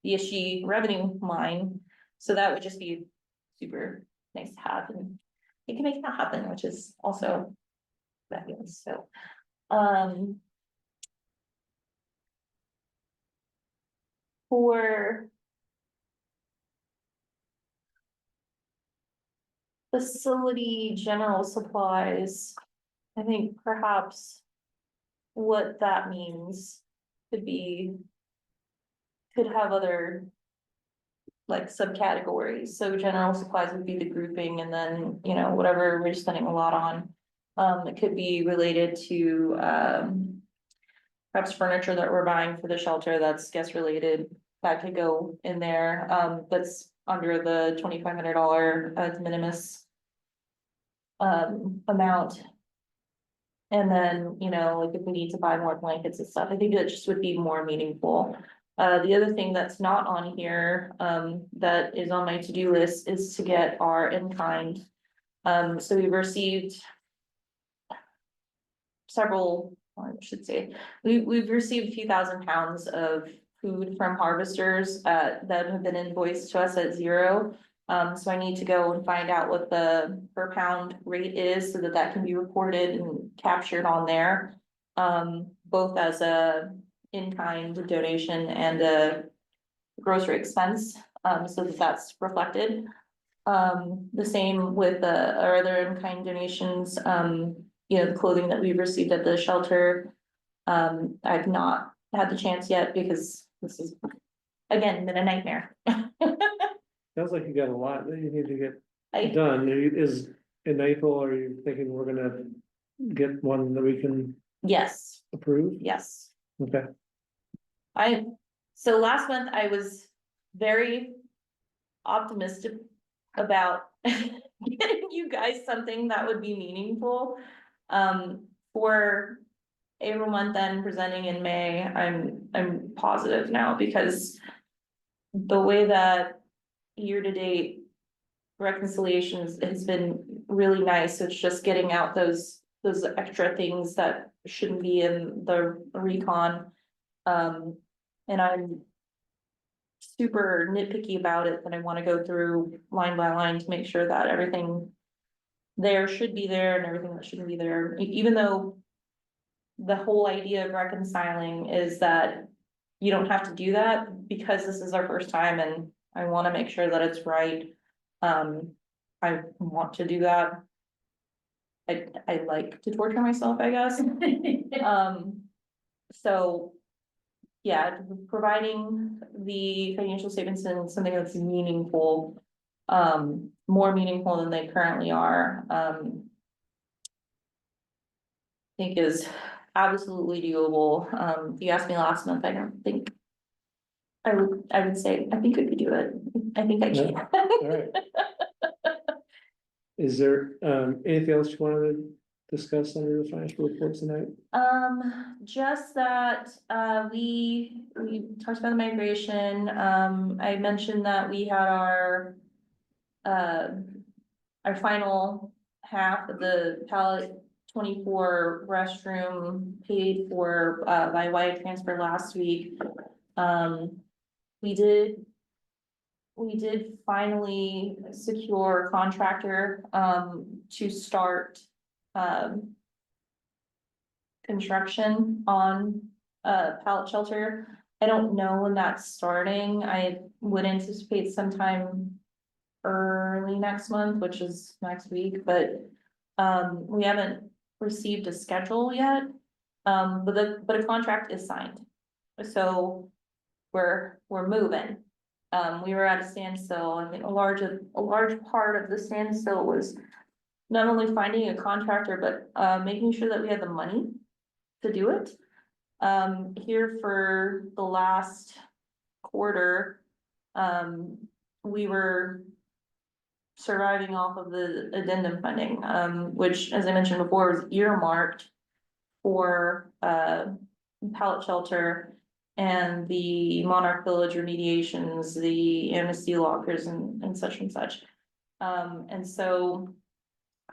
[SPEAKER 3] ESG revenue line. So that would just be super nice to have, and it can make that happen, which is also fabulous, so. For facility general supplies, I think perhaps what that means could be. Could have other. Like subcategories, so general supplies would be the grouping, and then, you know, whatever we're spending a lot on. It could be related to, perhaps furniture that we're buying for the shelter that's guest related, that could go in there, that's under the $2,500 de minimis. Amount. And then, you know, like if we need to buy more blankets and stuff, I think it just would be more meaningful. The other thing that's not on here, that is on my to-do list is to get our in-kind. So we've received several, or I should say, we've received a few £1,000s of food from harvesters, that have been invoiced to us at zero. So I need to go and find out what the per pound rate is so that that can be reported and captured on there. Both as a in-kind donation and a grocery expense, so that that's reflected. The same with our other in-kind donations, you know, the clothing that we've received at the shelter. I've not had the chance yet because this is, again, been a nightmare.
[SPEAKER 1] Sounds like you got a lot that you need to get
[SPEAKER 3] I,
[SPEAKER 1] done. Is in April, are you thinking we're gonna get one that we can
[SPEAKER 3] yes,
[SPEAKER 1] approve?
[SPEAKER 3] yes.
[SPEAKER 1] Okay,
[SPEAKER 3] So last month I was very optimistic about getting you guys something that would be meaningful. For April month and presenting in May, I'm positive now because the way that year-to-date reconciliations has been really nice. So it's just getting out those extra things that shouldn't be in the recon. And I'm super nitpicky about it, that I want to go through line by line to make sure that everything there should be there and everything that shouldn't be there, even though the whole idea of reconciling is that you don't have to do that because this is our first time and I want to make sure that it's right. I want to do that. I like to torture myself, I guess. So yeah, providing the financial statements in something that's meaningful, more meaningful than they currently are, I think is absolutely doable. If you asked me last month, I don't think I would say, I think I could do it. I think I can.
[SPEAKER 1] all right. Is there anything else you wanted to discuss under the financial report tonight?
[SPEAKER 3] Just that, we talked about the migration, I mentioned that we had our final half of the pallet 24 restroom paid for, by wire transfer last week. We did finally secure a contractor, to start, construction on a pallet shelter. I don't know when that's starting. I would anticipate sometime early next month, which is next week, but we haven't received a schedule yet. But a contract is signed. So we're moving. We were at a standstill. I think a large part of the standstill was not only finding a contractor, but making sure that we had the money to do it. Here for the last quarter, we were surviving off of the addendum funding, which, as I mentioned before, was earmarked for pallet shelter and the Monarch Village remediations, the amnesty lockers and such and such. And so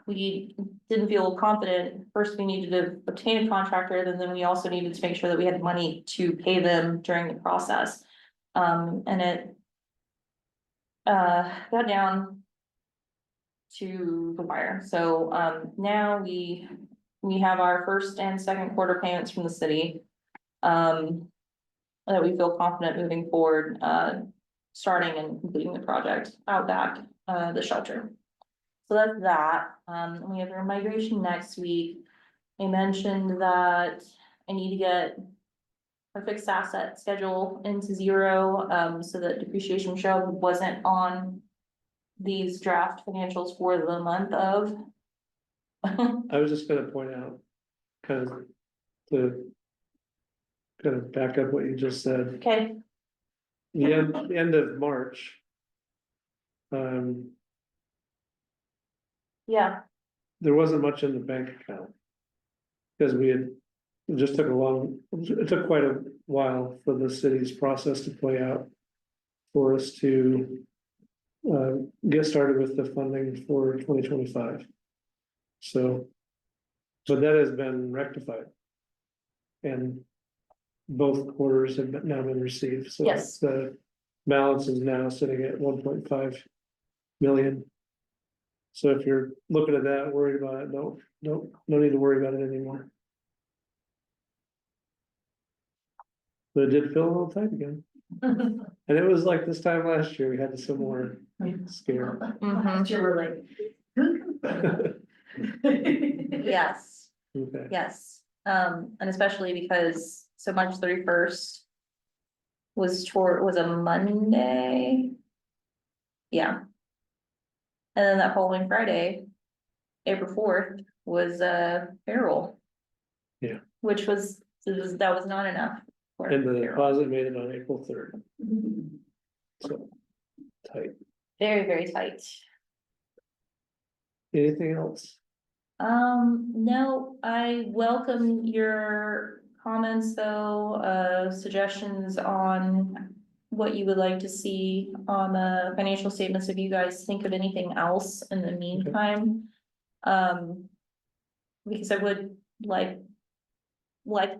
[SPEAKER 3] we didn't feel confident. First, we needed to obtain a contractor, and then we also needed to make sure that we had money to pay them during the process. And it got down to the wire. So now we have our first and second quarter payments from the city. That we feel confident moving forward, starting and completing the project out back, the shelter. So that's that. We have our migration next week. I mentioned that I need to get our fixed asset schedule into zero, so that depreciation show wasn't on these draft financials for the month of.
[SPEAKER 1] I was just gonna point out, kind of, to kind of back up what you just said,
[SPEAKER 3] Okay,
[SPEAKER 1] the end of March.
[SPEAKER 3] yeah,
[SPEAKER 1] There wasn't much in the bank account. Because it just took it took quite a while for the city's process to play out. For us to get started with the funding for 2025. So, but that has been rectified. And both quarters have now been received, so
[SPEAKER 3] Yes.
[SPEAKER 1] the balance is now sitting at 1.5 million. So if you're looking at that, worried about it, no need to worry about it anymore. But it did feel a little tight again, and it was like this time last year, we had a similar scare.
[SPEAKER 3] mhm,
[SPEAKER 6] You were like. "Who can-"
[SPEAKER 3] yes,
[SPEAKER 1] Okay,
[SPEAKER 3] yes, and especially because, so March 31st. Was a Monday. Yeah. And then that following Friday, April 4th, was payroll.
[SPEAKER 1] Yeah.
[SPEAKER 3] Which that was not enough. For
[SPEAKER 1] and the
[SPEAKER 3] payroll.
[SPEAKER 1] deposit made it on April 3rd, so tight.
[SPEAKER 3] Very, very tight.
[SPEAKER 1] Anything else?
[SPEAKER 3] No, I welcome your comments though, suggestions on what you would like to see on the financial statements, if you guys think of anything else in the meantime. Because I would like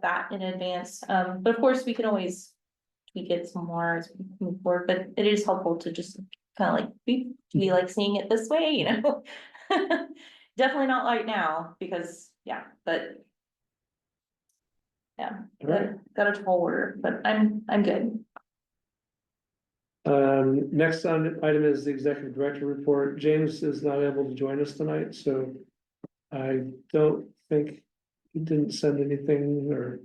[SPEAKER 3] that in advance, but of course, we can always tweak it some more as we move forward, but it is helpful to just kind of like be like seeing it this way, you know? Definitely not right now, because, yeah, but. Yeah,
[SPEAKER 1] All right.
[SPEAKER 3] got a tall order, but I'm good.
[SPEAKER 1] Next item is the executive director report. James is not able to join us tonight, so I don't think he didn't send anything or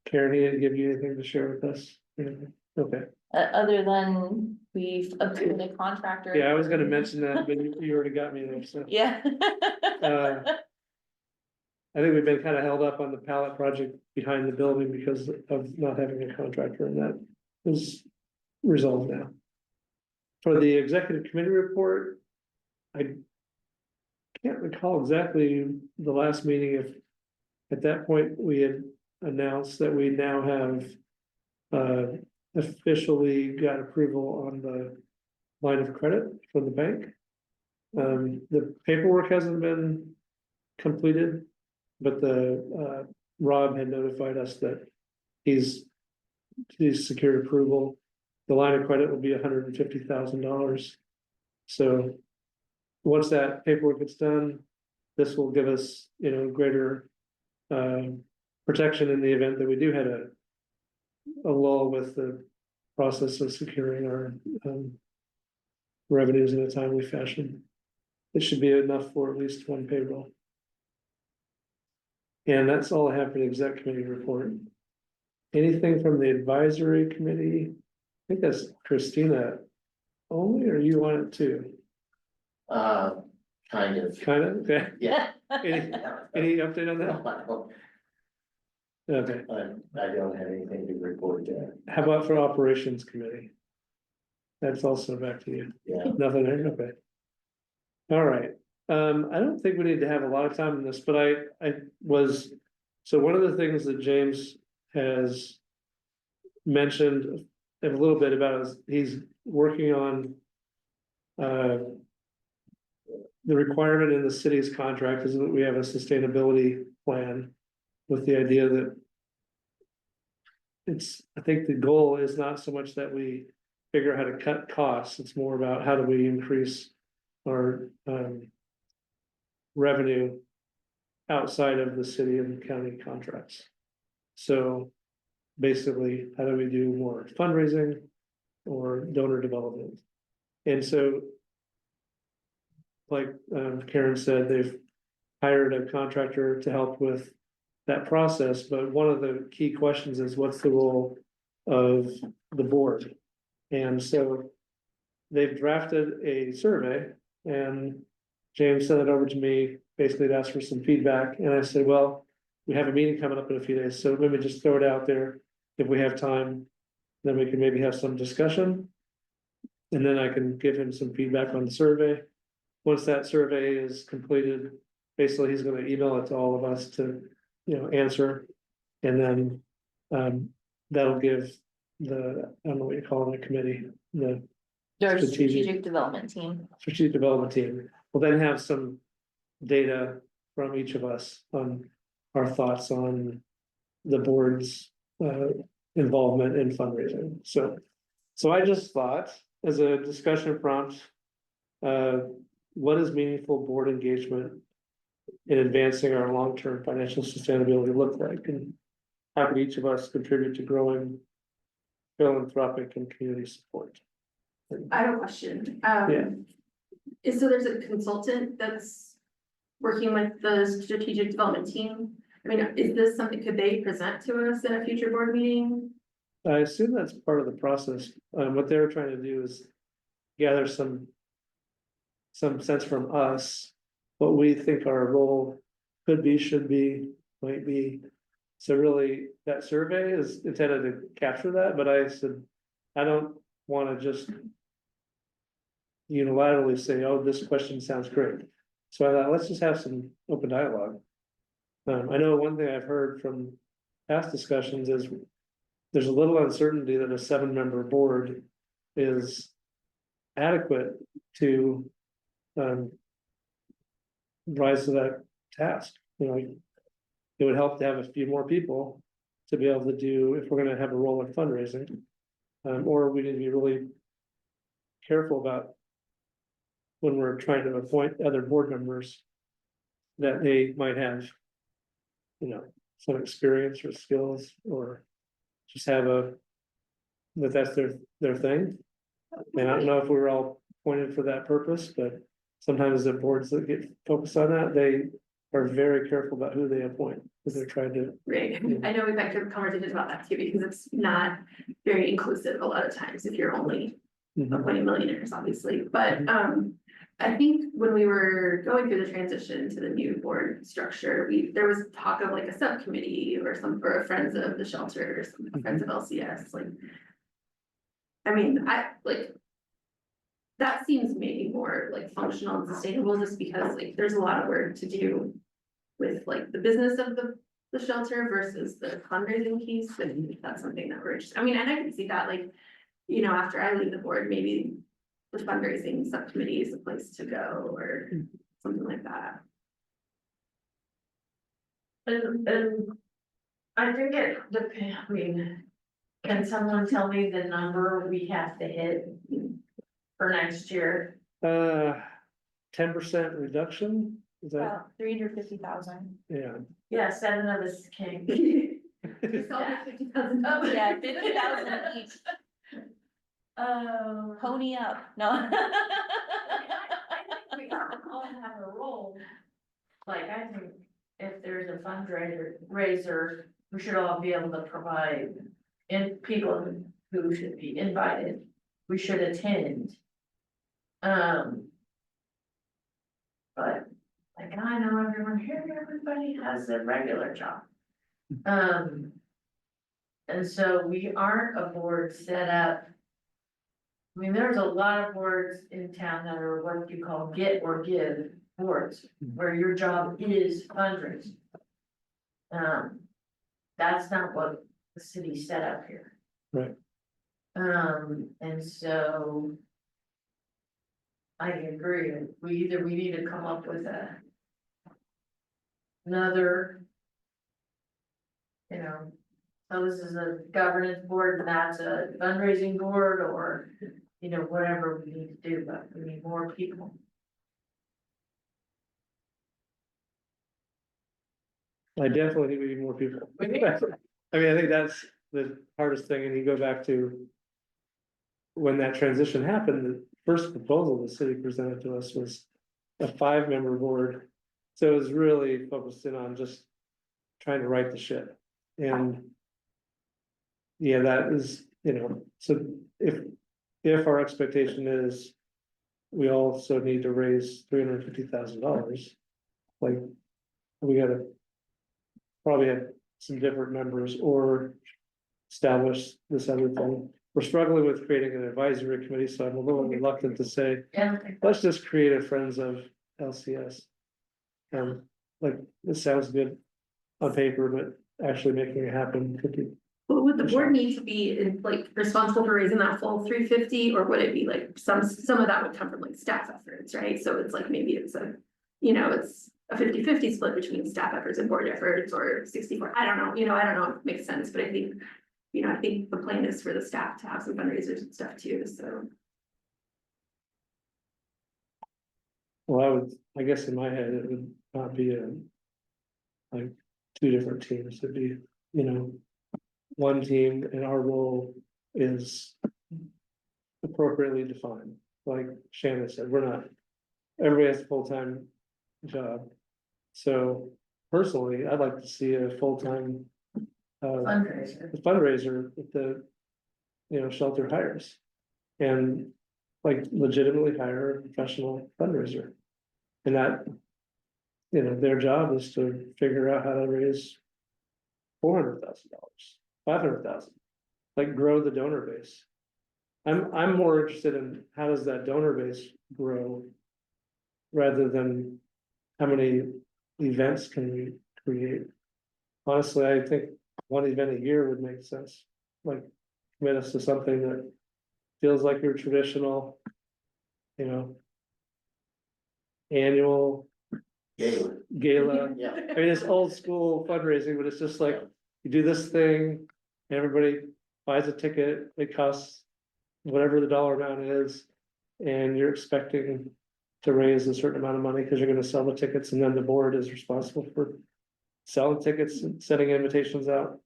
[SPEAKER 1] Karen, he didn't give you anything to share with us. Okay,
[SPEAKER 3] Other than we've approved a contractor.
[SPEAKER 1] yeah, I was gonna mention that, but you already got me there, so.
[SPEAKER 3] Yeah.
[SPEAKER 1] I think we've been kind of held up on the pallet project behind the building because of not having a contractor, and that is resolved now. For the executive committee report, I can't recall exactly the last meeting, if at that point we had announced that we now have officially got approval on the line of credit from the bank. The paperwork hasn't been completed, but the Rob had notified us that he's secured approval. The line of credit will be $150,000. So once that paperwork gets done, this will give us, greater protection in the event that we do have a lull with the process of securing our revenues in a timely fashion. It should be enough for at least one payroll. And that's all I have for the exec committee report. Anything from the advisory committee? I think that's Christina only, or you want it too?
[SPEAKER 2] Kind of.
[SPEAKER 1] Kind of, okay.
[SPEAKER 2] Yeah.
[SPEAKER 1] Any update on that? Okay,
[SPEAKER 2] I don't have anything to report there.
[SPEAKER 1] how about for operations committee? That's also back to you.
[SPEAKER 2] Yeah.
[SPEAKER 1] Nothing there, okay. All right, I don't think we need to have a lot of time on this, but so one of the things that James has mentioned a little bit about is he's working on the requirement in the city's contract is that we have a sustainability plan with the idea that I think the goal is not so much that we figure out how to cut costs, it's more about how do we increase our revenue outside of the city and county contracts. So basically, how do we do more fundraising or donor development? And so, like Karen said, they've hired a contractor to help with that process, but one of the key questions is what's the role of the board? And so they've drafted a survey and James sent it over to me, basically to ask for some feedback, and I said, well, we have a meeting coming up in a few days, so let me just throw it out there. If we have time, then we can maybe have some discussion. And then I can give him some feedback on the survey. Once that survey is completed, basically he's gonna email it to all of us to, answer. And then, that'll give the, I don't know what you call it, the committee, the
[SPEAKER 3] Our
[SPEAKER 1] Strategic-
[SPEAKER 3] strategic development team.
[SPEAKER 1] strategic development team, will then have some data from each of us on our thoughts on the board's, involvement in fundraising. So I just thought, as a discussion prompt, what does meaningful board engagement in advancing our long-term financial sustainability look like? And how can each of us contribute to growing philanthropic and community support?
[SPEAKER 5] I have a question.
[SPEAKER 1] Yeah.
[SPEAKER 5] So there's a consultant that's working with the strategic development team. I mean, is this something, could they present to us in a future board meeting?
[SPEAKER 1] I assume that's part of the process. What they're trying to do is gather some sense from us, what we think our role could be, should be, might be. So really, that survey is intended to capture that, but I said, I don't wanna just unilaterally say, oh, this question sounds great. So I thought, let's just have some open dialogue. I know one thing I've heard from past discussions is there's a little uncertainty that a 7-member board is adequate to rise to that task. It would help to have a few more people to be able to do, if we're gonna have a role in fundraising. Or we need to be really careful about when we're trying to appoint other board members, that they might have, some experience or skills, or just have that's their thing. And I don't know if we were all appointed for that purpose, but sometimes the boards that get focused on that, they are very careful about who they appoint, because they're trying to.
[SPEAKER 5] Right, I know we've had good conversations about that too, because it's not very inclusive a lot of times if you're only appointing millionaires, obviously, but I think when we were going through the transition to the new board structure, there was talk of like a subcommittee or a Friends of the Shelter or some Friends of LCS, like. I mean, that seems maybe more like functional and sustainable, just because like there's a lot of work to do with like the business of the shelter versus the fundraising piece, and that's something that we're just, I mean, and I can see that, like, after I leave the board, maybe the fundraising subcommittee is a place to go or something like that.
[SPEAKER 6] And I think it depends, I mean, can someone tell me the number we have to hit for next year?
[SPEAKER 1] 10% reduction, is that,
[SPEAKER 3] About 350,000.
[SPEAKER 1] yeah.
[SPEAKER 6] Yeah, 7 of us can.
[SPEAKER 5] It's all like $50,000.
[SPEAKER 3] Yeah, 50,000 each. Pony up, no.
[SPEAKER 6] I think we all have a role. Like, I think if there's a fundraiser, we should all be able to provide, and people who should be invited, we should attend. But like, I know everyone here, everybody has a regular job. And so we aren't a board set up. I mean, there's a lot of boards in town that are what you call get or give boards, where your job is fundraising. That's not what the city set up here.
[SPEAKER 1] Right.
[SPEAKER 6] And so I agree, we need to come up with another, so this is a governance board and that's a fundraising board, or, whatever we need to do, but we need more people.
[SPEAKER 1] I definitely think we need more people. I mean, I think that's the hardest thing, and you go back to when that transition happened, the first proposal the city presented to us was a 5-member board. So it was really focused in on just trying to right the ship. And yeah, that is, so if our expectation is we also need to raise $350,000, like, we gotta probably have some different members or establish this other thing. We're struggling with creating an advisory committee, so I'm a little reluctant to say,
[SPEAKER 6] Yeah.
[SPEAKER 1] let's just create a Friends of LCS. And like, it sounds good on paper, but actually making it happen could be.
[SPEAKER 5] But would the board need to be like responsible for raising that full 350, or would it be like some of that would come from like staff efforts, right? So it's like maybe it's a, it's a 50-50 split between staff efforts and board efforts, or 64, I don't know, I don't know if it makes sense, but I think, I think the plan is for the staff to have some fundraisers and stuff too, so.
[SPEAKER 1] Well, I guess in my head, it would not be like two different teams, it'd be, one team, and our role is appropriately defined. Like Shannon said, everybody has a full-time job. So personally, I'd like to see a full-time fundraiser with the, shelter hires. And like legitimately hire a professional fundraiser. And that, their job is to figure out how to raise $400,000, $500,000, like grow the donor base. I'm more interested in how does that donor base grow rather than how many events can we create. Honestly, I think one event a year would make sense, like commit us to something that feels like your traditional, annual gala.
[SPEAKER 2] Yeah.
[SPEAKER 1] I mean, it's old school fundraising, but it's just like, you do this thing, everybody buys a ticket, it costs whatever the dollar amount is, and you're expecting to raise a certain amount of money because you're gonna sell the tickets, and then the board is responsible for selling tickets and sending invitations out.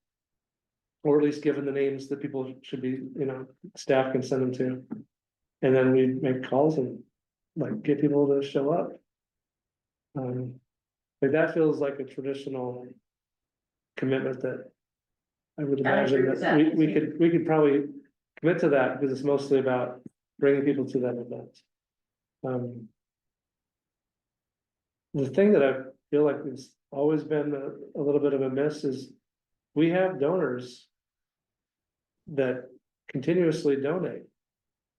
[SPEAKER 1] Or at least giving the names that people should be, staff can send them to. And then we make calls and like get people to show up. Like that feels like a traditional commitment that I would
[SPEAKER 6] I agree
[SPEAKER 1] imagine
[SPEAKER 6] with
[SPEAKER 1] that
[SPEAKER 6] that.
[SPEAKER 1] we could probably commit to that because it's mostly about bringing people to that event. The thing that I feel like has always been a little bit of a miss is we have donors that continuously donate.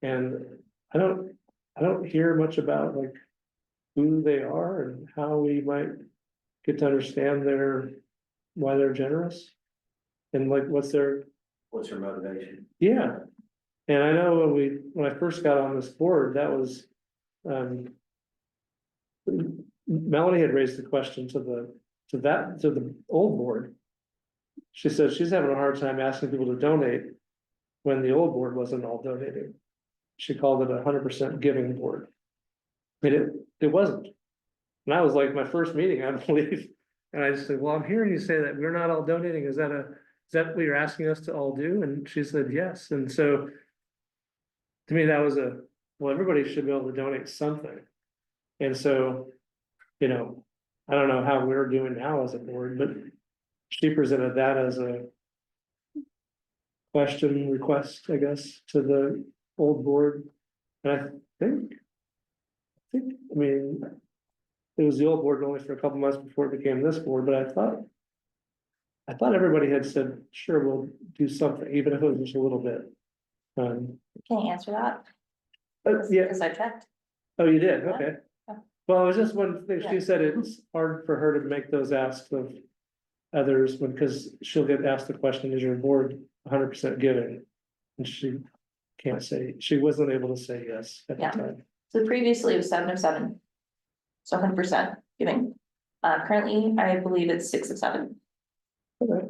[SPEAKER 1] And I don't hear much about like who they are and how we might get to understand why they're generous. And like, what's their
[SPEAKER 2] motivation?
[SPEAKER 1] Yeah. And I know when I first got on this board, that was, Melanie had raised the question to the old board. She said she's having a hard time asking people to donate when the old board wasn't all donating. She called it 100% giving board. But it wasn't. And I was like, my first meeting, I believe, and I just said, well, I'm hearing you say that we're not all donating. Is that what you're asking us to all do? And she said, yes. And so to me, that was well, everybody should be able to donate something. And so, I don't know how we're doing now as a board, but she presented that as a request, I guess, to the old board. And I think, I mean, it was the old board only for a couple months before it became this board, but I thought everybody had said, sure, we'll do something, even if it was just a little bit.
[SPEAKER 3] Can I answer that?
[SPEAKER 1] Yeah,
[SPEAKER 3] Because I checked.
[SPEAKER 1] oh, you did, okay.
[SPEAKER 3] Yeah.
[SPEAKER 1] Well, it was just one thing, she
[SPEAKER 3] Yeah.
[SPEAKER 1] said it's hard for her to make those asks of others because she'll get asked the question, is your board 100% giving? And she can't say, she wasn't able to say yes at the
[SPEAKER 3] Yeah.
[SPEAKER 1] time.
[SPEAKER 3] So previously it was 7 of 7. So 100% giving. Currently, I believe it's 6 of 7.
[SPEAKER 1] Okay.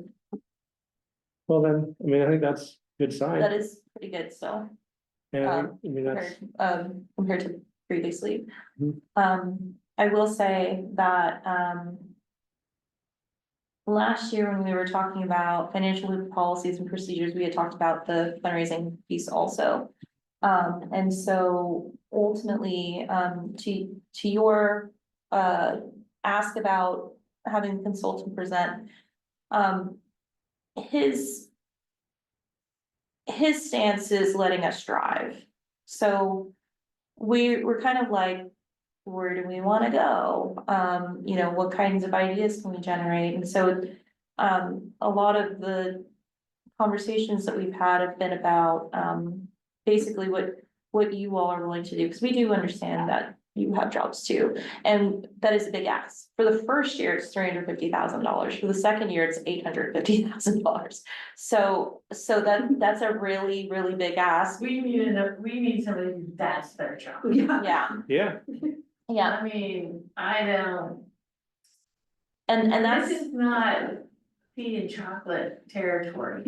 [SPEAKER 1] Well, then, I mean, I think that's a good sign.
[SPEAKER 3] That is pretty good still,
[SPEAKER 1] And I mean, that's,
[SPEAKER 3] compared to previously.
[SPEAKER 1] Mhm.
[SPEAKER 3] I will say that, last year when we were talking about financial policies and procedures, we had talked about the fundraising piece also. And so ultimately, to your, ask about having a consultant present, His stance is letting us drive. So we're kind of like, where do we wanna go? You know, what kinds of ideas can we generate? And so, a lot of the conversations that we've had have been about, basically what you all are willing to do, because we do understand that you have jobs too. And that is a big ask. For the first year, it's $350,000. For the second year, it's $850,000. So that's a really, really big ask.
[SPEAKER 6] We need somebody who that's their job.
[SPEAKER 3] Yeah,
[SPEAKER 1] Yeah,
[SPEAKER 3] yeah,
[SPEAKER 6] I mean, I don't,
[SPEAKER 3] and that's.
[SPEAKER 6] this is not tea and chocolate territory.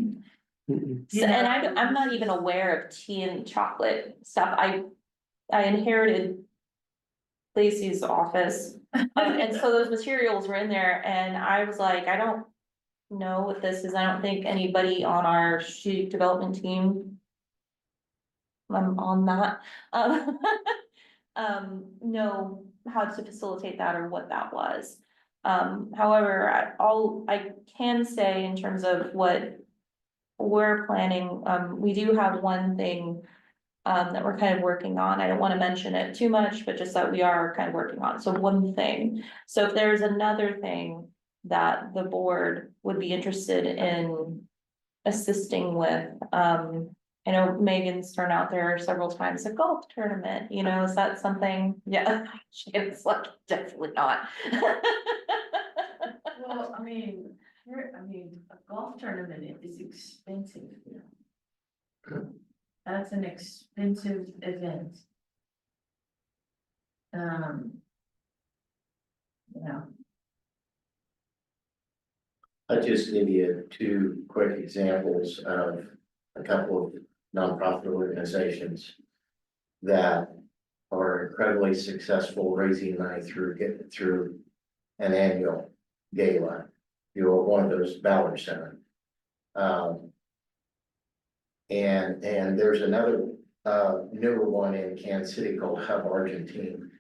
[SPEAKER 1] mm-mm.
[SPEAKER 3] So, and I'm not even aware of tea and chocolate stuff. I inherited Lacey's office. And so those materials were in there and I was like, I don't know what this is. I don't think anybody on our strategic development team. I'm on that, know how to facilitate that or what that was. However, I can say in terms of what we're planning, we do have one thing that we're kind of working on. I don't want to mention it too much, but just that we are kind of working on. So one thing. So if there's another thing that the board would be interested in assisting with, I know Megan's turned out there several times, a golf tournament, you know, is that something? Yeah, it's like, definitely not.
[SPEAKER 6] Well, I mean, a golf tournament is expensive. That's an expensive event. You know,
[SPEAKER 2] I'll just give you two quick examples of a couple of nonprofit organizations that are incredibly successful raising money through an annual gala. You're one of those, Ballard Center. And there's another newer one in Kansas City called Hub Argentine.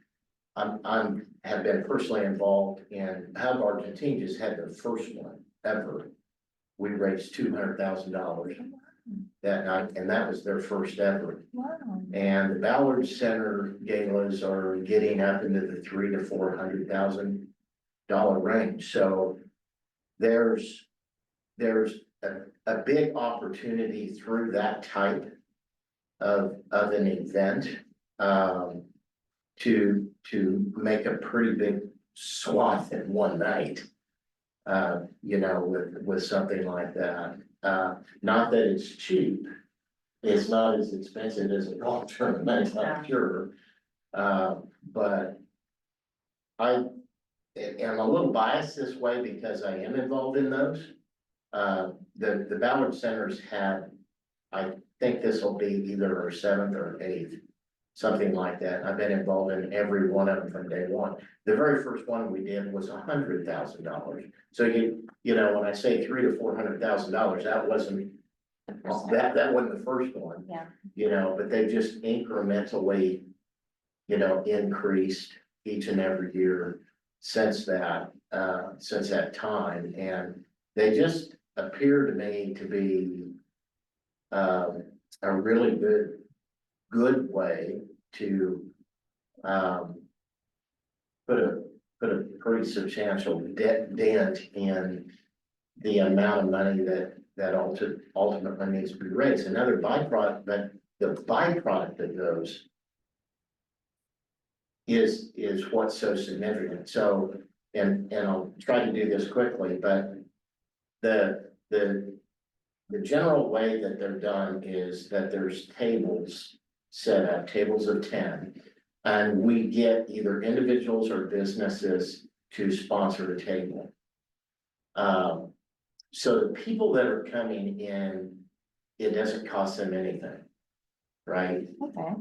[SPEAKER 2] Have been personally involved in Hub Argentine, just had their first one ever. We raised $200,000 that night, and that was their first ever.
[SPEAKER 3] Wow.
[SPEAKER 2] And the Ballard Center galas are getting up into the $300,000 to $400,000 range. So there's a big opportunity through that type of an event to make a pretty big swath in one night. You know, with something like that. Not that it's cheap. It's not as expensive as a golf tournament, I'm sure. But I am a little biased this way because I am involved in those. The Ballard Centers had, I think this will be either our 7th or 8th, something like that. I've been involved in every one of them from day one. The very first one we did was $100,000. So you know, when I say $300,000 to $400,000, that wasn't that wasn't the first one.
[SPEAKER 3] Yeah.
[SPEAKER 2] You know, but they just incrementally, you know, increased each and every year since that time, and they just appear to me to be a really good way to put a pretty substantial dent in the amount of money that ultimately needs to be raised. Another byproduct, but the byproduct of those is what's so significant. So, and I'll try to do this quickly, but the general way that they're done is that there's tables set up, tables of 10, and we get either individuals or businesses to sponsor a table. So the people that are coming in, it doesn't cost them anything, right?
[SPEAKER 3] Okay.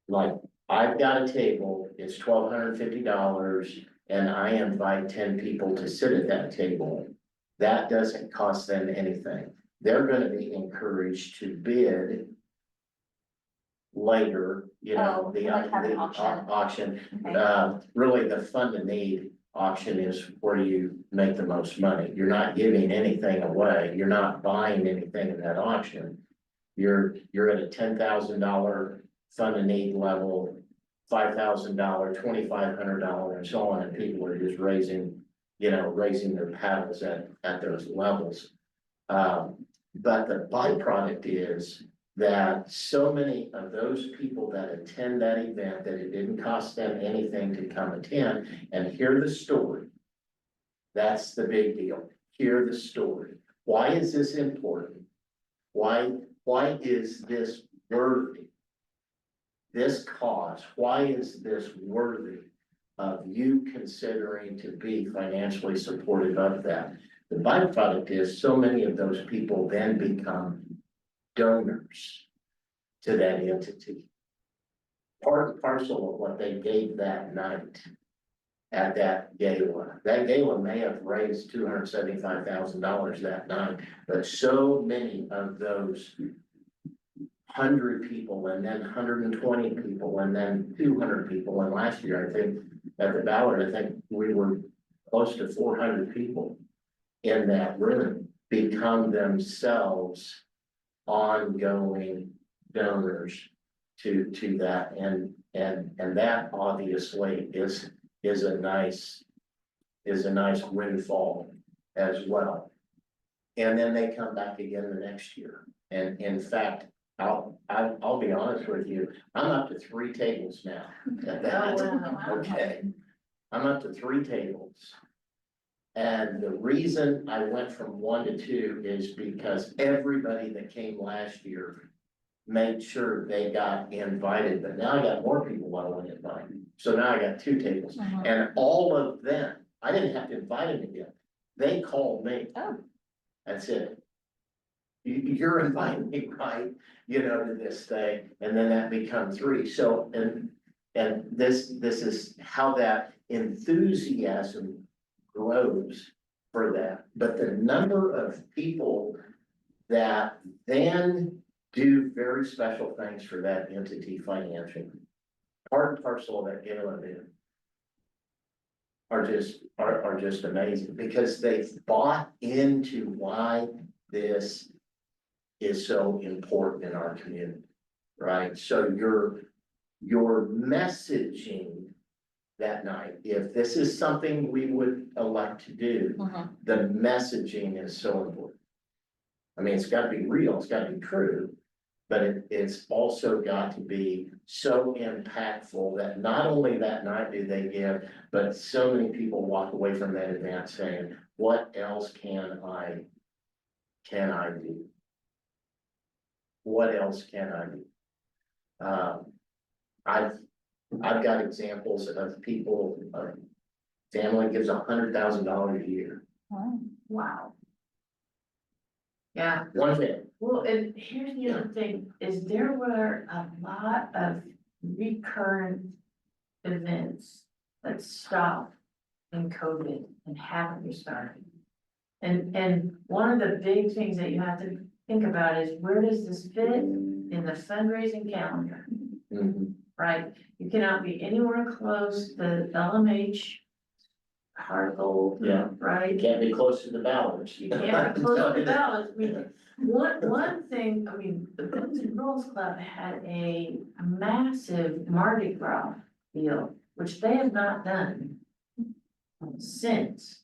[SPEAKER 2] Like, I've got a table, it's $1,250, and I invite 10 people to sit at that table. That doesn't cost them anything. They're gonna be encouraged to bid later, you know,
[SPEAKER 3] Oh, like have an auction.
[SPEAKER 2] auction.
[SPEAKER 3] Okay.
[SPEAKER 2] Really the fund the need auction is where you make the most money. You're not giving anything away. You're not buying anything in that auction. You're at a $10,000 fund and need level, $5,000, $2,500, and so on, and people are just raising their paddles at those levels. But the byproduct is that so many of those people that attend that event, that it didn't cost them anything to come attend and hear the story. That's the big deal. Hear the story. Why is this important? Why is this worthy? This cause, why is this worthy of you considering to be financially supportive of that? The byproduct is so many of those people then become donors to that entity. Part and parcel of what they gave that night at that gala. That gala may have raised $275,000 that night, but so many of those 100 people, and then 120 people, and then 200 people, and last year, I think, at the ballot, I think we were close to 400 people in that room become themselves ongoing donors to that, and that obviously is a nice windfall as well. And then they come back again the next year, and in fact, I'll be honest with you, I'm up to 3 tables now at that. Okay, I'm up to 3 tables. And the reason I went from 1 to 2 is because everybody that came last year made sure they got invited, but now I got more people I want to invite. So now I got 2 tables, and all of them, I didn't have to invite them again. They called me.
[SPEAKER 3] Oh.
[SPEAKER 2] That's it. You're inviting me, right? To this thing, and then that becomes 3. So, and this is how that enthusiasm grows for that. But the number of people that then do very special things for that entity financially, part and parcel of that gala event, are just amazing, because they've bought into why this is so important in our community, right? So your messaging that night, if this is something we would elect to do, the messaging is so important. I mean, it's got to be real, it's got to be true, but it's also got to be so impactful that not only that night do they give, but so many people walk away from that event saying, what else can I do? What else can I do? I've got examples of people, family gives $100,000 a year.
[SPEAKER 6] Wow. Yeah,
[SPEAKER 2] One family.
[SPEAKER 6] well, and here's the other thing, is there were a lot of recurrent events that stopped in COVID and haven't restarted. And one of the big things that you have to think about is, where does this fit in the fundraising calendar? Right, you cannot be anywhere close to LMH, Heart of Gold,
[SPEAKER 2] Yeah.
[SPEAKER 6] right?
[SPEAKER 2] You can't be close to the ballots.
[SPEAKER 6] You can't be close to the ballots. I mean, one thing, I mean, the Boys and Girls Club had a massive Mardi Gras deal, which they have not done since.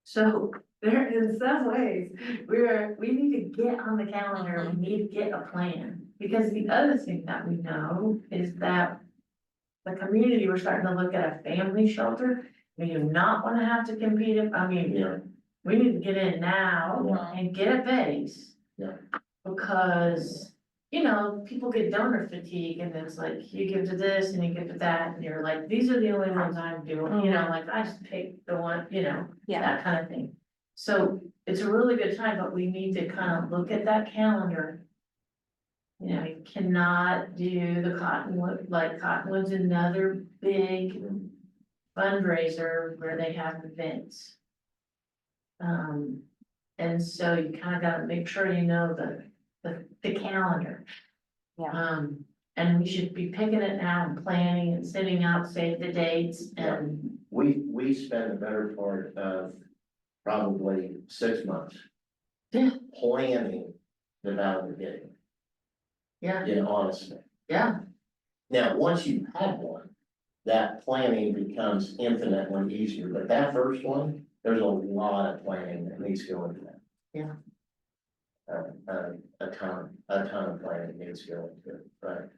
[SPEAKER 6] So there, in some ways, we need to get on the calendar, we need to get a plan. Because the other thing that we know is that the community, we're starting to look at a family shelter. We do not want to have to compete, we need to get in now and get a base.
[SPEAKER 2] Yeah.
[SPEAKER 6] Because, people get donor fatigue, and it's like, you give to this and you give to that, and you're like, these are the only ones I'm doing, like, I just pick the one, that kind of thing. So it's a really good time, but we need to kind of look at that calendar. You cannot do the Cottonwood, like Cottonwood's another big fundraiser where they have events. And so you kind of gotta make sure you know the calendar. And we should be picking it now and planning and sending out, save the dates and
[SPEAKER 2] we spend the better part of probably 6 months.
[SPEAKER 6] Yeah.
[SPEAKER 2] Planning the ballot meeting,
[SPEAKER 6] Yeah,
[SPEAKER 2] honestly.
[SPEAKER 6] yeah,
[SPEAKER 2] Now, once you've had one, that planning becomes infinitely easier, but that first one, there's a lot of planning that needs to go into that.
[SPEAKER 6] Yeah.
[SPEAKER 2] A ton of planning needs to go into it, right?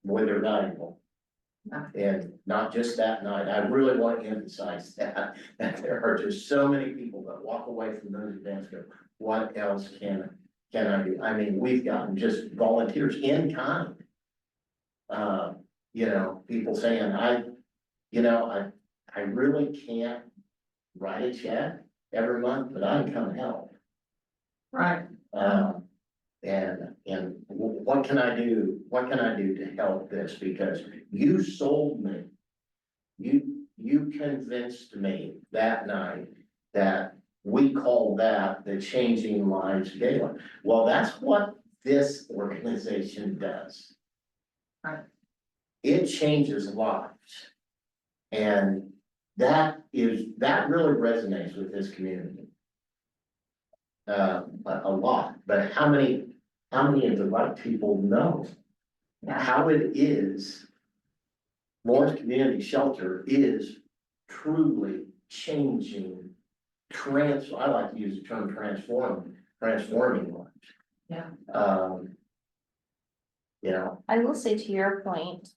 [SPEAKER 2] Boy, they're valuable.
[SPEAKER 6] Yeah.
[SPEAKER 2] And not just that night, I really want to emphasize that there are just so many people that walk away from those events, go, what else can I do? I mean, we've gotten just volunteers in kind. People saying, I really can't write a check every month, but I can come help.
[SPEAKER 6] right,
[SPEAKER 2] And what can I do? What can I do to help this? Because you sold me. You convinced me that night that we call that the Changing Lives Gala. Well, that's what this organization does.
[SPEAKER 6] Right.
[SPEAKER 2] It changes lives. And that really resonates with this community. A lot, but how many of the right people know
[SPEAKER 6] yeah,
[SPEAKER 2] how it is? Lawrence Community Shelter is truly changing, I like to use the term transforming lives.
[SPEAKER 6] Yeah.
[SPEAKER 3] I will say to your point,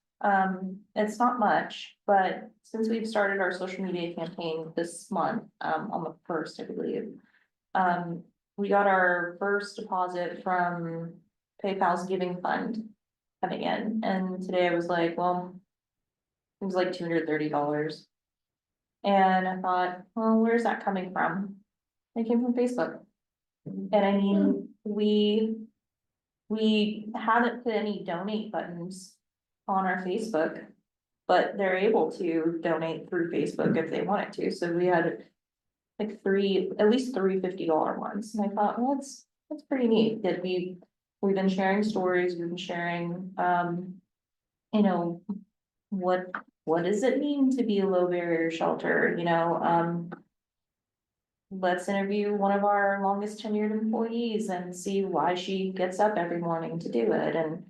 [SPEAKER 3] it's not much, but since we've started our social media campaign this month, on the first, I believe. We got our first deposit from PayPal's giving fund coming in, and today I was like, well, it was like $230. And I thought, well, where's that coming from? It came from Facebook. And I mean, we haven't put any donate buttons on our Facebook, but they're able to donate through Facebook if they wanted to. So we had like at least three $50 ones. And I thought, well, that's pretty neat that we've been sharing stories, we've been sharing, what does it mean to be a low barrier shelter, let's interview one of our longest tenured employees and see why she gets up every morning to do it. And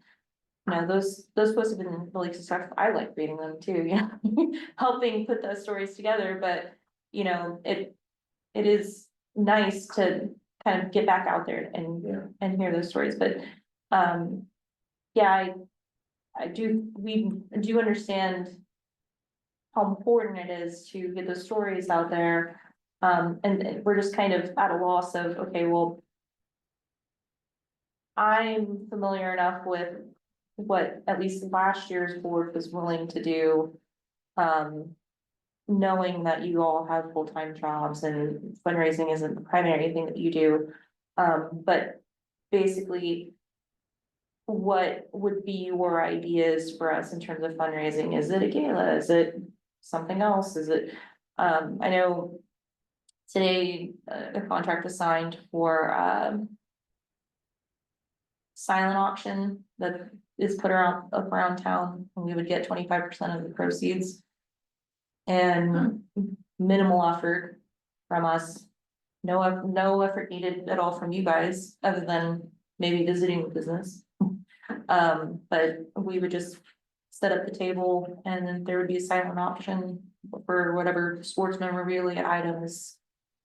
[SPEAKER 3] those posts have been really successful. I like reading them too, helping put those stories together. But it is nice to kind of get back out there and hear those stories. But we do understand how important it is to get those stories out there. And we're just kind of at a loss of, okay, well, I'm familiar enough with what at least last year's board was willing to do. Knowing that you all have full-time jobs and fundraising isn't the primary thing that you do. But basically, what would be your ideas for us in terms of fundraising? Is it a gala? Is it something else? Is it, I know today a contract was signed for silent auction that is put up around town, and we would get 25% of the proceeds. And minimal effort from us, no effort needed at all from you guys, other than maybe visiting the business. But we would just set up the table, and then there would be a silent auction for whatever sports memorabilia items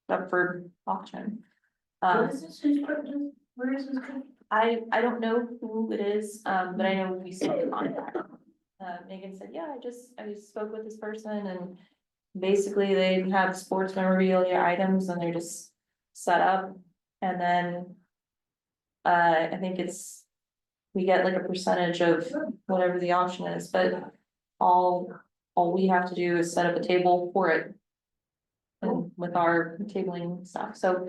[SPEAKER 3] up for auction.
[SPEAKER 6] what is this, where is this from?
[SPEAKER 3] I don't know who it is, but I know we sent a contact. Megan said, yeah, I spoke with this person, and basically they have sports memorabilia items and they're just set up. And then I think we get like a percentage of whatever the auction is, but all we have to do is set up a table for it. And with our tabling stuff, so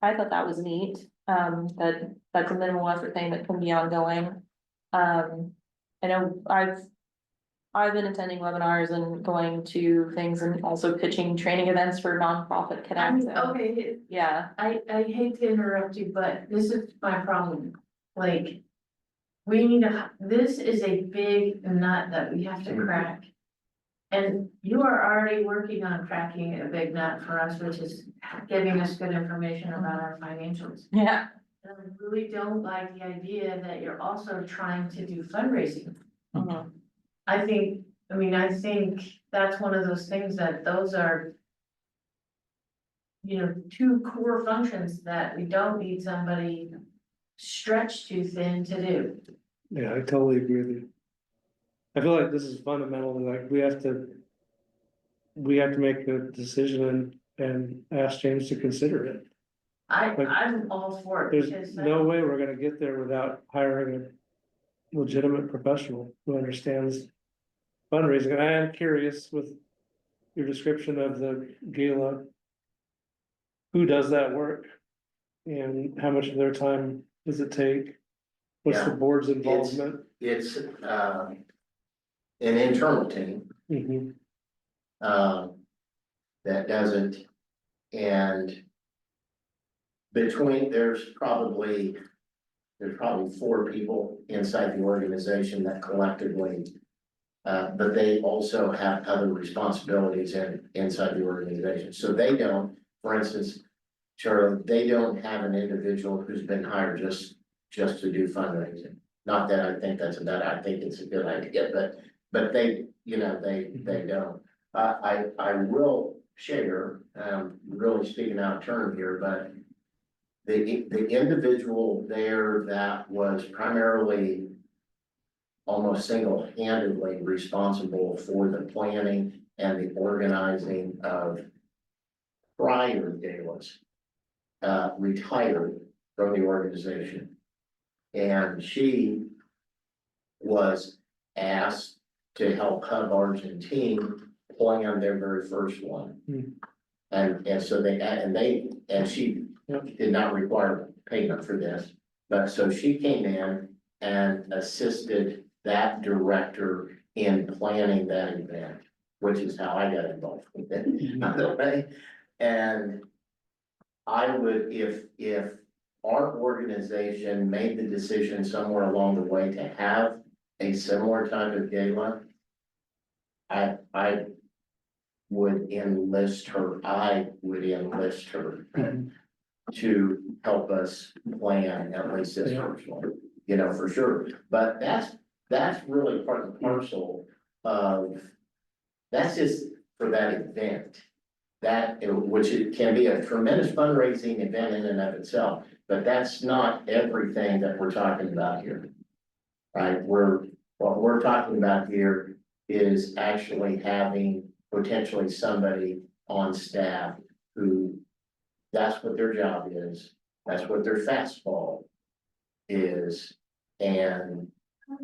[SPEAKER 3] I thought that was neat, that's a minimal effort thing that can be ongoing. I know I've been attending webinars and going to things and also pitching training events for nonprofit connect.
[SPEAKER 6] Okay,
[SPEAKER 3] Yeah,
[SPEAKER 6] I hate to interrupt you, but this is my problem, like. We need this is a big nut that we have to crack. And you are already working on cracking a big nut for us, which is giving us good information about our financials.
[SPEAKER 3] Yeah.
[SPEAKER 6] And I really don't like the idea that you're also trying to do fundraising. I think that's one of those things that those are, two core functions that we don't need somebody stretched too thin to do.
[SPEAKER 1] Yeah, I totally agree with you. I feel like this is fundamentally like we have to make a decision and ask James to consider it. Like,
[SPEAKER 6] I'm all for it
[SPEAKER 1] There's
[SPEAKER 6] because.
[SPEAKER 1] no way we're gonna get there without hiring a legitimate professional who understands fundraising. And I am curious with your description of the gala. Who does that work? And how much of their time does it take? What's the
[SPEAKER 2] Yeah,
[SPEAKER 1] board's involvement?
[SPEAKER 2] It's, an internal team,
[SPEAKER 1] Mhm.
[SPEAKER 2] that does it. And there's probably 4 people inside the organization that collectively, but they also have other responsibilities inside the organization. So they don't, for instance, Charlie, they don't have an individual who's been hired just to do fundraising. Not that I think that's I think it's a good idea, but they, they don't. I will share, really speaking out of turn here, but the individual there that was primarily almost single-handedly responsible for the planning and the organizing of prior galas, retired from the organization. And she was asked to help Hub Argentine plan their very first one. And so she did not require payment for this, but so she came in and assisted that director in planning that event, which is how I got involved with it, by the way. And I would, if our organization made the decision somewhere along the way to have a similar type of gala, I would enlist her to help us plan at least this first one, for sure. But that's really part and parcel of, that's just for that event. Which it can be a tremendous fundraising event in and of itself, but that's not everything that we're talking about here. Right, what we're talking about here is actually having potentially somebody on staff who, that's what their job is, that's what their fastball is, and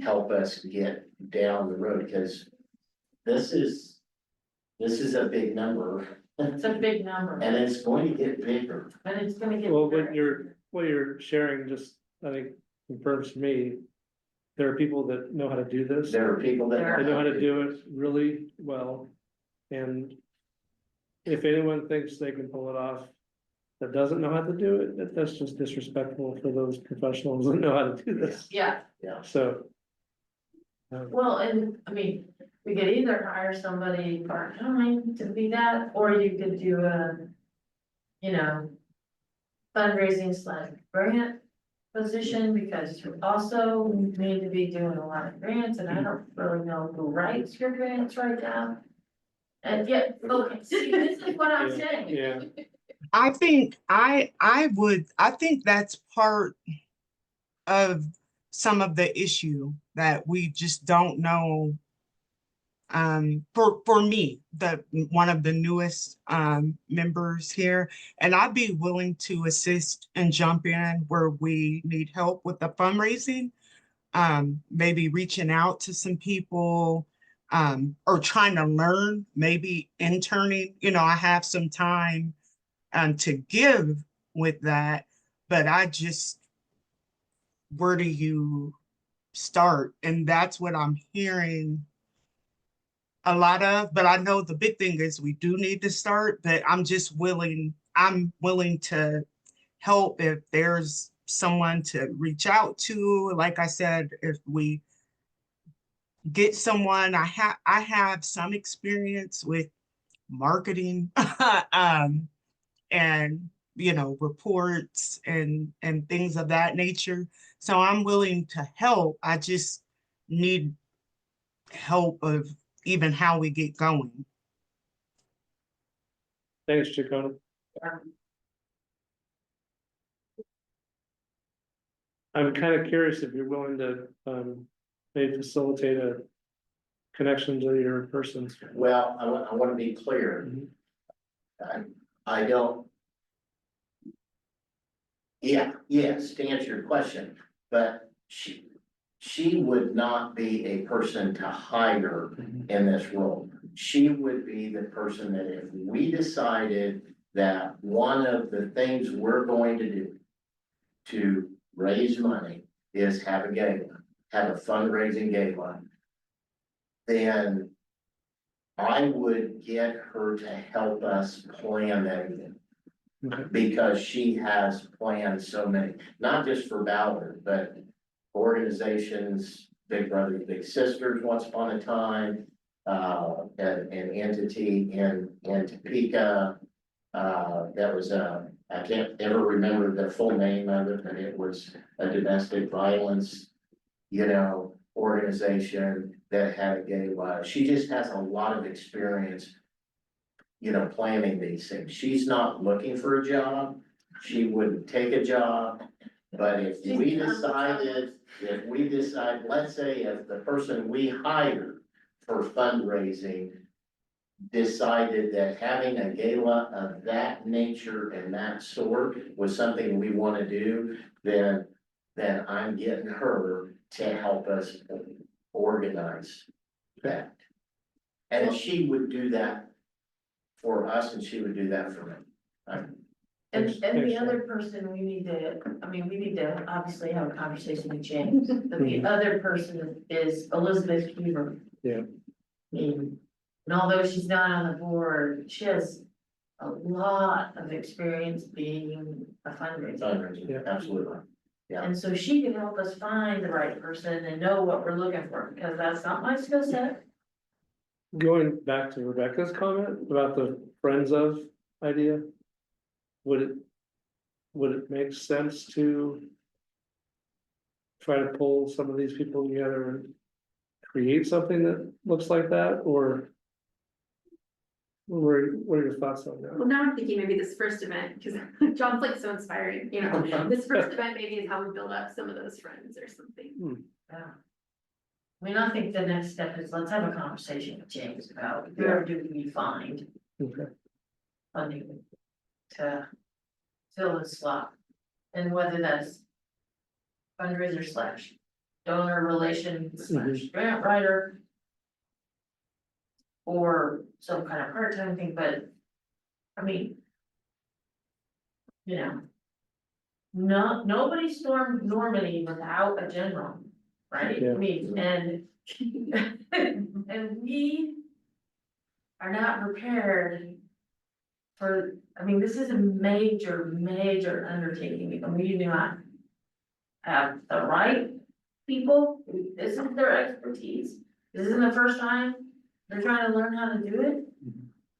[SPEAKER 2] help us get down the road, because this is a big number.
[SPEAKER 6] It's a big number.
[SPEAKER 2] And it's going to get bigger.
[SPEAKER 6] And it's gonna get.
[SPEAKER 1] Well,
[SPEAKER 6] bigger.
[SPEAKER 1] what you're sharing just, I think, confirms to me, there are people that know how to do this.
[SPEAKER 2] There are people that.
[SPEAKER 1] They know how to do it really well. And if anyone thinks they can pull it off, that doesn't know how to do it, that's just disrespectful for those professionals that know how to do this.
[SPEAKER 6] Yeah,
[SPEAKER 1] So.
[SPEAKER 6] well, and we could either hire somebody part-time to be that, or you could do a, fundraising / grant position, because you also need to be doing a lot of grants, and I don't really know who writes your grants right now. And yet, okay, see, this is what I'm saying.
[SPEAKER 1] Yeah,
[SPEAKER 4] I think I think that's part of some of the issue that we just don't know. For me, one of the newest members here, and I'd be willing to assist and jump in where we need help with the fundraising, maybe reaching out to some people, or trying to learn, maybe interning. I have some time to give with that, but where do you start? And that's what I'm hearing a lot of, but I know the big thing is we do need to start, but I'm willing to help if there's someone to reach out to. Like I said, if we get someone, I have some experience with marketing, and, reports and things of that nature. So I'm willing to help. I just need help of even how we get going.
[SPEAKER 1] Thanks, Chacona. I'm kind of curious if you're willing to, maybe facilitate a connection to your persons.
[SPEAKER 2] Well, I want to be clear. I don't. Yeah, yes, to answer your question, but she would not be a person to hire in this role. She would be the person that if we decided that one of the things we're going to do to raise money is have a gala, have a fundraising gala, then I would get her to help us plan that event.
[SPEAKER 1] Okay.
[SPEAKER 2] Because she has planned so many, not just for Ballard, but organizations, Big Brothers Big Sisters once upon a time, an entity in Topeka. That was I can't ever remember the full name of it, but it was a domestic violence, organization that had a gala. She just has a lot of experience, planning these things. She's not looking for a job. She wouldn't take a job. But if we decide, let's say if the person we hired for fundraising decided that having a gala of that nature and that sort was something we want to do, then I'm getting her to help us organize that. And she would do that for us, and she would do that for me.
[SPEAKER 6] And the other person, we need to obviously have a conversation with James, but the other person is Elizabeth Huber.
[SPEAKER 1] Yeah.
[SPEAKER 6] And although she's not on the board, she has a lot of experience being a fundraiser.
[SPEAKER 2] Fundraising,
[SPEAKER 1] Yeah.
[SPEAKER 2] absolutely. Yeah.
[SPEAKER 6] And so she can help us find the right person and know what we're looking for, because that's not my skill set.
[SPEAKER 1] Going back to Rebecca's comment about the friends of idea. Would it make sense to try to pull some of these people together and create something that looks like that, or what are your thoughts on that?
[SPEAKER 5] Well, now I'm thinking maybe this first event, because John's like so inspiring, this first event maybe is how we build up some of those friends or something.
[SPEAKER 6] Yeah. I mean, I think the next step is let's have a conversation with James about where do we find
[SPEAKER 1] Okay.
[SPEAKER 6] funding to fill the slot, and whether that's fundraiser slash donor relation slash grant writer, or some kind of part-time thing, but I mean, nobody stormed Normandy without a general, right?
[SPEAKER 1] Yeah.
[SPEAKER 6] I mean, and we are not prepared for, this is a major, major undertaking, and we do not have the right people. This is their expertise. This isn't the first time they're trying to learn how to do it.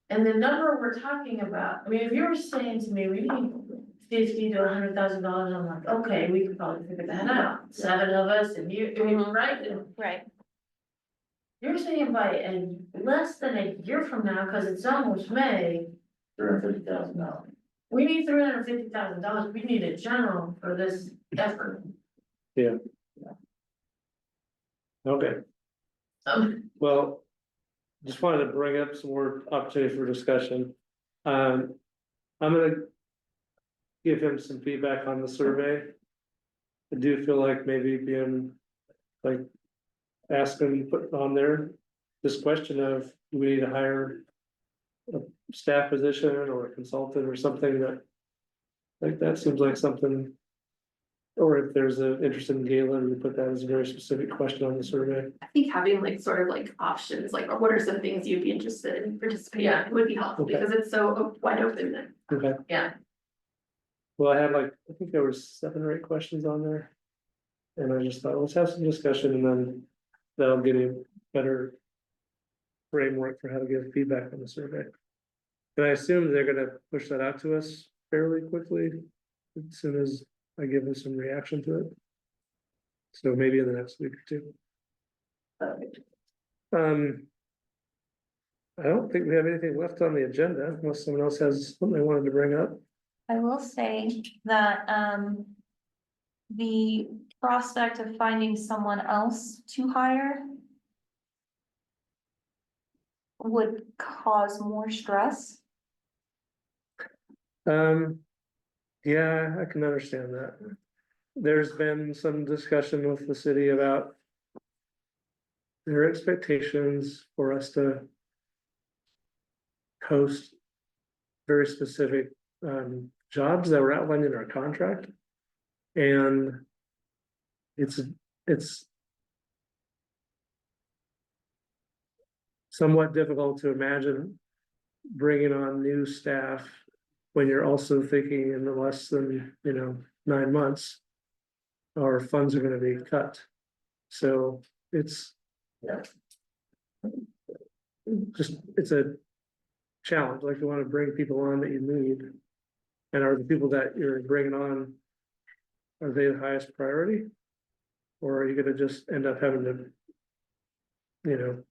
[SPEAKER 6] And the number we're talking about, if you were saying to me, we need $50,000 to $100,000, I'm like, okay, we could probably figure that out. 7 of us and you, right?
[SPEAKER 3] Right.
[SPEAKER 6] You're saying by less than a year from now, because it's almost May,
[SPEAKER 2] $350,000.
[SPEAKER 6] we need $350,000. We need a general for this effort.
[SPEAKER 1] Okay, well, just wanted to bring up some more opportunity for discussion. I'm gonna give him some feedback on the survey. I do feel like maybe being like asking, put on there this question of, do we need to hire a staff position or a consultant or something that seems like something. Or if there's an interest in gala, we put that as a very specific question on the survey.
[SPEAKER 5] I think having like sort of like options, like what are some things you'd be interested in participating in would be helpful,
[SPEAKER 1] Okay.
[SPEAKER 5] because it's so wide open then.
[SPEAKER 1] Okay.
[SPEAKER 6] Yeah.
[SPEAKER 1] Well, I had I think there was 7 or 8 questions on there. And I just thought, let's have some discussion and then that'll give you a better framework for how to give feedback on the survey. And I assume they're gonna push that out to us fairly quickly, as soon as I give them some reaction to it. So maybe in the next week or two. I don't think we have anything left on the agenda, unless someone else has something they wanted to bring up.
[SPEAKER 3] I will say that, the prospect of finding someone else to hire would cause more stress.
[SPEAKER 1] Yeah, I can understand that. There's been some discussion with the city about their expectations for us to post very specific jobs that were outlined in our contract. And it's somewhat difficult to imagine bringing on new staff when you're also thinking in the less than, 9 months, our funds are gonna be cut. So it's
[SPEAKER 2] Yeah.
[SPEAKER 1] it's a challenge, like you wanna bring people on that you need. And are the people that you're bringing on, are they the highest priority? Or are you gonna just end up having to,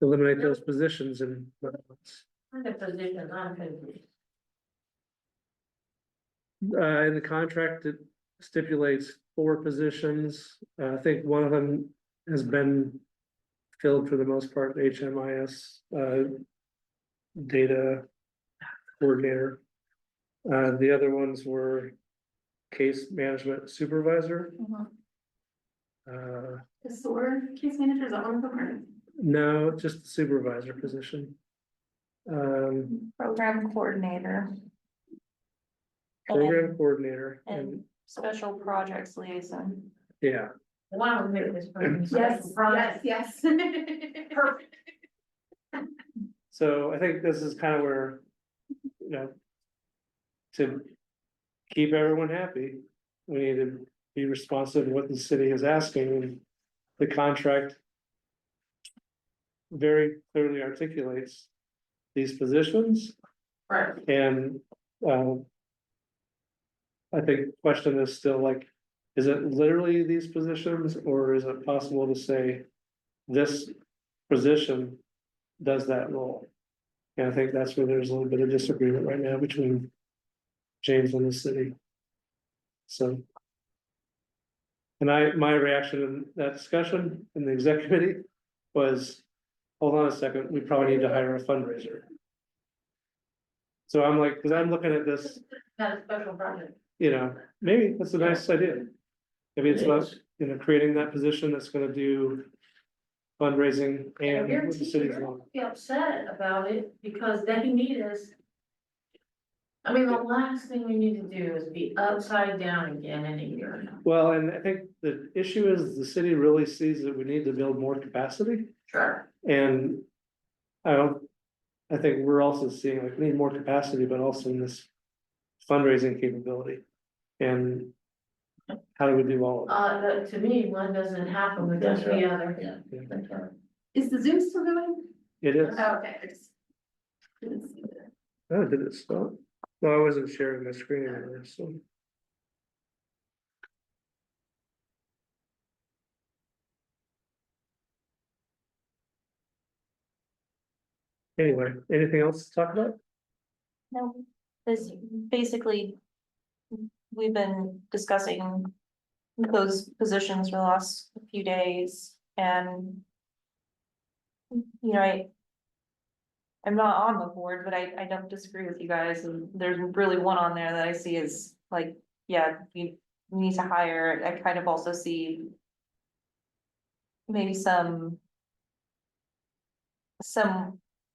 [SPEAKER 1] eliminate those positions in 9 months?
[SPEAKER 6] The positions I'm confused.
[SPEAKER 1] In the contract, it stipulates 4 positions. I think one of them has been filled for the most part, HMIS, data coordinator. The other ones were case management supervisor.
[SPEAKER 5] The SOAR case manager, is that one of them, or?
[SPEAKER 1] No, just the supervisor position.
[SPEAKER 3] Program coordinator
[SPEAKER 1] Program coordinator
[SPEAKER 3] and
[SPEAKER 1] and,
[SPEAKER 3] special projects liaison.
[SPEAKER 1] yeah,
[SPEAKER 6] One of them is.
[SPEAKER 5] Yes, yes.
[SPEAKER 6] Perfect.
[SPEAKER 1] so I think this is kind of where, to keep everyone happy, we need to be responsive to what the city is asking, and the contract very clearly articulates these positions,
[SPEAKER 6] Right.
[SPEAKER 1] and, I think the question is still like, is it literally these positions, or is it possible to say this position does that role? And I think that's where there's a little bit of disagreement right now between James and the city. So. And my reaction in that discussion in the exec committee was, hold on a second, we probably need to hire a fundraiser. So I'm like, cause I'm looking at this,
[SPEAKER 6] Not a special project.
[SPEAKER 1] maybe that's a nice idea. Maybe it's
[SPEAKER 2] It
[SPEAKER 1] about,
[SPEAKER 2] is.
[SPEAKER 1] creating that position that's gonna do fundraising and
[SPEAKER 6] Your
[SPEAKER 1] with the city's
[SPEAKER 6] teacher
[SPEAKER 1] law.
[SPEAKER 6] be upset about it because they need us. I mean, the last thing we need to do is be upside down again in a year.
[SPEAKER 1] Well, and I think the issue is the city really sees that we need to build more capacity,
[SPEAKER 6] Sure.
[SPEAKER 1] and I think we're also seeing like we need more capacity, but also in this fundraising capability. And how do we do all of it?
[SPEAKER 6] To me, one doesn't happen without
[SPEAKER 2] That's right.
[SPEAKER 6] the other.
[SPEAKER 2] Yeah, that's right.
[SPEAKER 5] Is the Zoom still going?
[SPEAKER 1] It is.
[SPEAKER 5] Oh, okay, I just didn't see that.
[SPEAKER 1] Oh, did it stop? Well, I wasn't sharing my screen anymore, so. Anyway, anything else to talk about?
[SPEAKER 3] No, this basically, we've been discussing those positions for the last few days, and I'm not on the board, but I don't disagree with you guys, and there's really one on there that I see is like, yeah, we need to hire. I kind of also see maybe some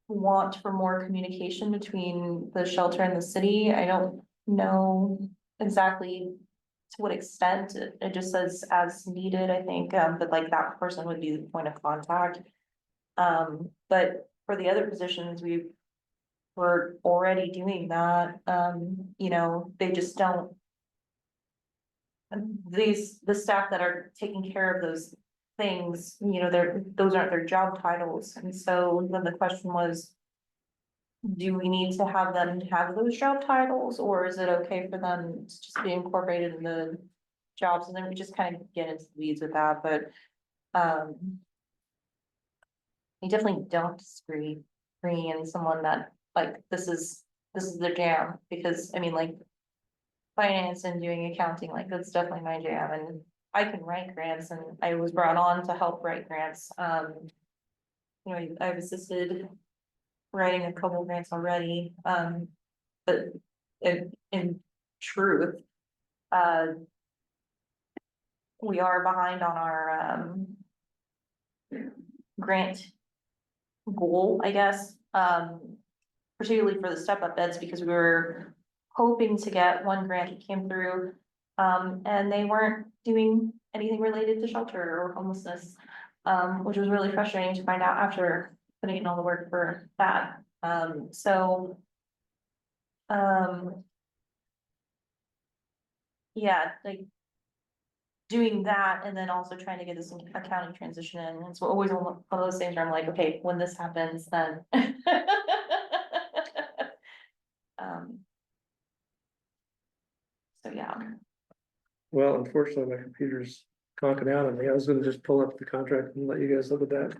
[SPEAKER 3] want for more communication between the shelter and the city. I don't know exactly to what extent. It just says as needed, I think, but like that person would be the point of contact. But for the other positions, we're already doing that. They just don't. The staff that are taking care of those things, you know, those aren't their job titles, and so then the question was. Do we need to have them have those job titles, or is it okay for them to just be incorporated in the jobs, and then we just kind of get into the weeds with that, but, we definitely don't disagree, bringing in someone that, like, this is their jam, because, I mean, like, finance and doing accounting, like, that's definitely my jam, and I can write grants, and I was brought on to help write grants, you know, I've assisted writing a couple grants already, but in truth, we are behind on our, grant goal, I guess, particularly for the step-up beds, because we were hoping to get one grant that came through, and they weren't doing anything related to shelter or homelessness, which was really frustrating to find out after putting in all the work for that. Yeah, like doing that and then also trying to get this accounting transition in. It's always one of those things where I'm like, okay, when this happens, then. So yeah,
[SPEAKER 1] Well, unfortunately, my computer's conking out on me. I was gonna just pull up the contract and let you guys look at that.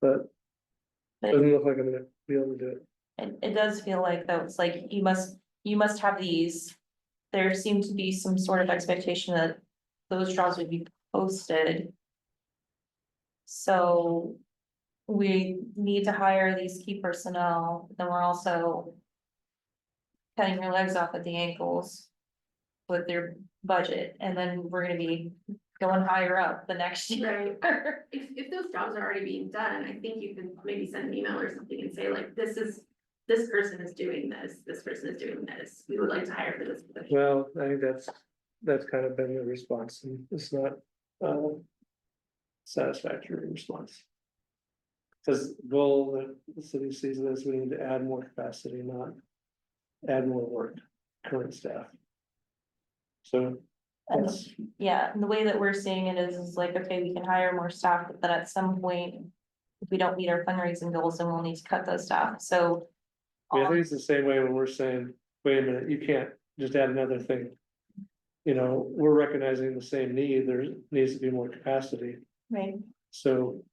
[SPEAKER 1] But doesn't look like I'm gonna be able to do it.
[SPEAKER 3] it does feel like though, it's like you must have these. There seemed to be some sort of expectation that those jobs would be posted. So we need to hire these key personnel, then we're also cutting your legs off at the ankles with their budget, and then we're gonna be going higher up the next year.
[SPEAKER 5] If those jobs are already being done, I think you can maybe send an email or something and say like, this person is doing this person is doing this, we would like to hire for this position.
[SPEAKER 1] Well, I think that's kind of been the response, and it's not satisfactory response. Cause the goal that the city sees it as we need to add more capacity, not add more work, current staff. So
[SPEAKER 3] And
[SPEAKER 1] that's,
[SPEAKER 3] yeah, and the way that we're seeing it is like, okay, we can hire more staff, but then at some point. If we don't meet our fundraising goals, then we'll need to cut those staff, so.
[SPEAKER 1] I mean, I think it's the same way when we're saying, wait a minute, you can't just add another thing. You know, we're recognizing the same need, there needs to be more capacity,
[SPEAKER 3] Right,
[SPEAKER 1] so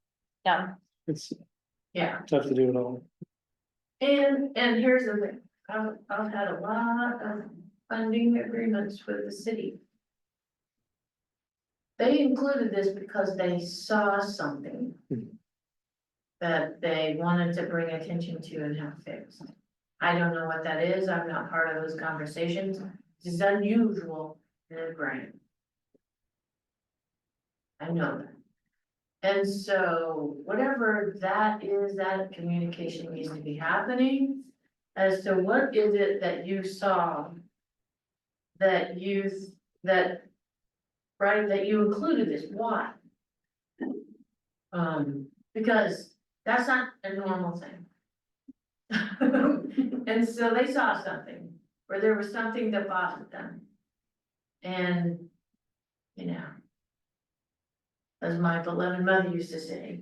[SPEAKER 3] yeah,
[SPEAKER 1] it's
[SPEAKER 6] Yeah,
[SPEAKER 1] tough to do it all.
[SPEAKER 6] and here's the thing, I've had a lot of funding agreements with the city. They included this because they saw something.
[SPEAKER 1] Mhm.
[SPEAKER 6] That they wanted to bring attention to and have fixed. I don't know what that is, I'm not part of those conversations, this is unusual in a grant. I know that. And so whatever that is, that communication needs to be happening. As to what is it that you saw. That that you included this, why? Because that's not a normal thing. And so they saw something, or there was something that bothered them. And, you know. As my beloved mother used to say.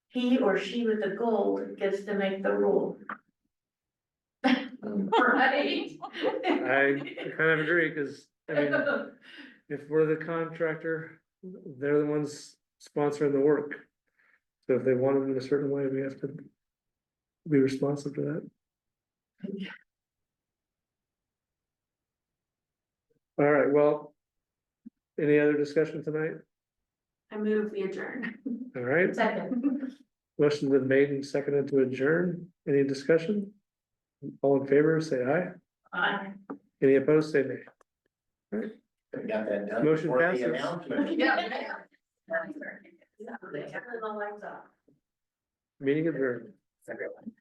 [SPEAKER 6] He or she with the gold gets to make the rule. Right?
[SPEAKER 1] I kind of agree, cause I mean, if we're the contractor, they're the ones sponsoring the work. So if they want it in a certain way, we have to be responsive to that. All right, well, any other discussion tonight?
[SPEAKER 5] I move, we adjourn.
[SPEAKER 1] All right,
[SPEAKER 6] Second.
[SPEAKER 1] motion's been made and seconded to adjourn. Any discussion? All in favor, say aye. Any opposed, say nay. All right,
[SPEAKER 2] Got that done.
[SPEAKER 1] Motion
[SPEAKER 2] before the
[SPEAKER 1] passes.
[SPEAKER 2] announcement.
[SPEAKER 6] Yeah. They turn the lights off.
[SPEAKER 1] meeting adjourned.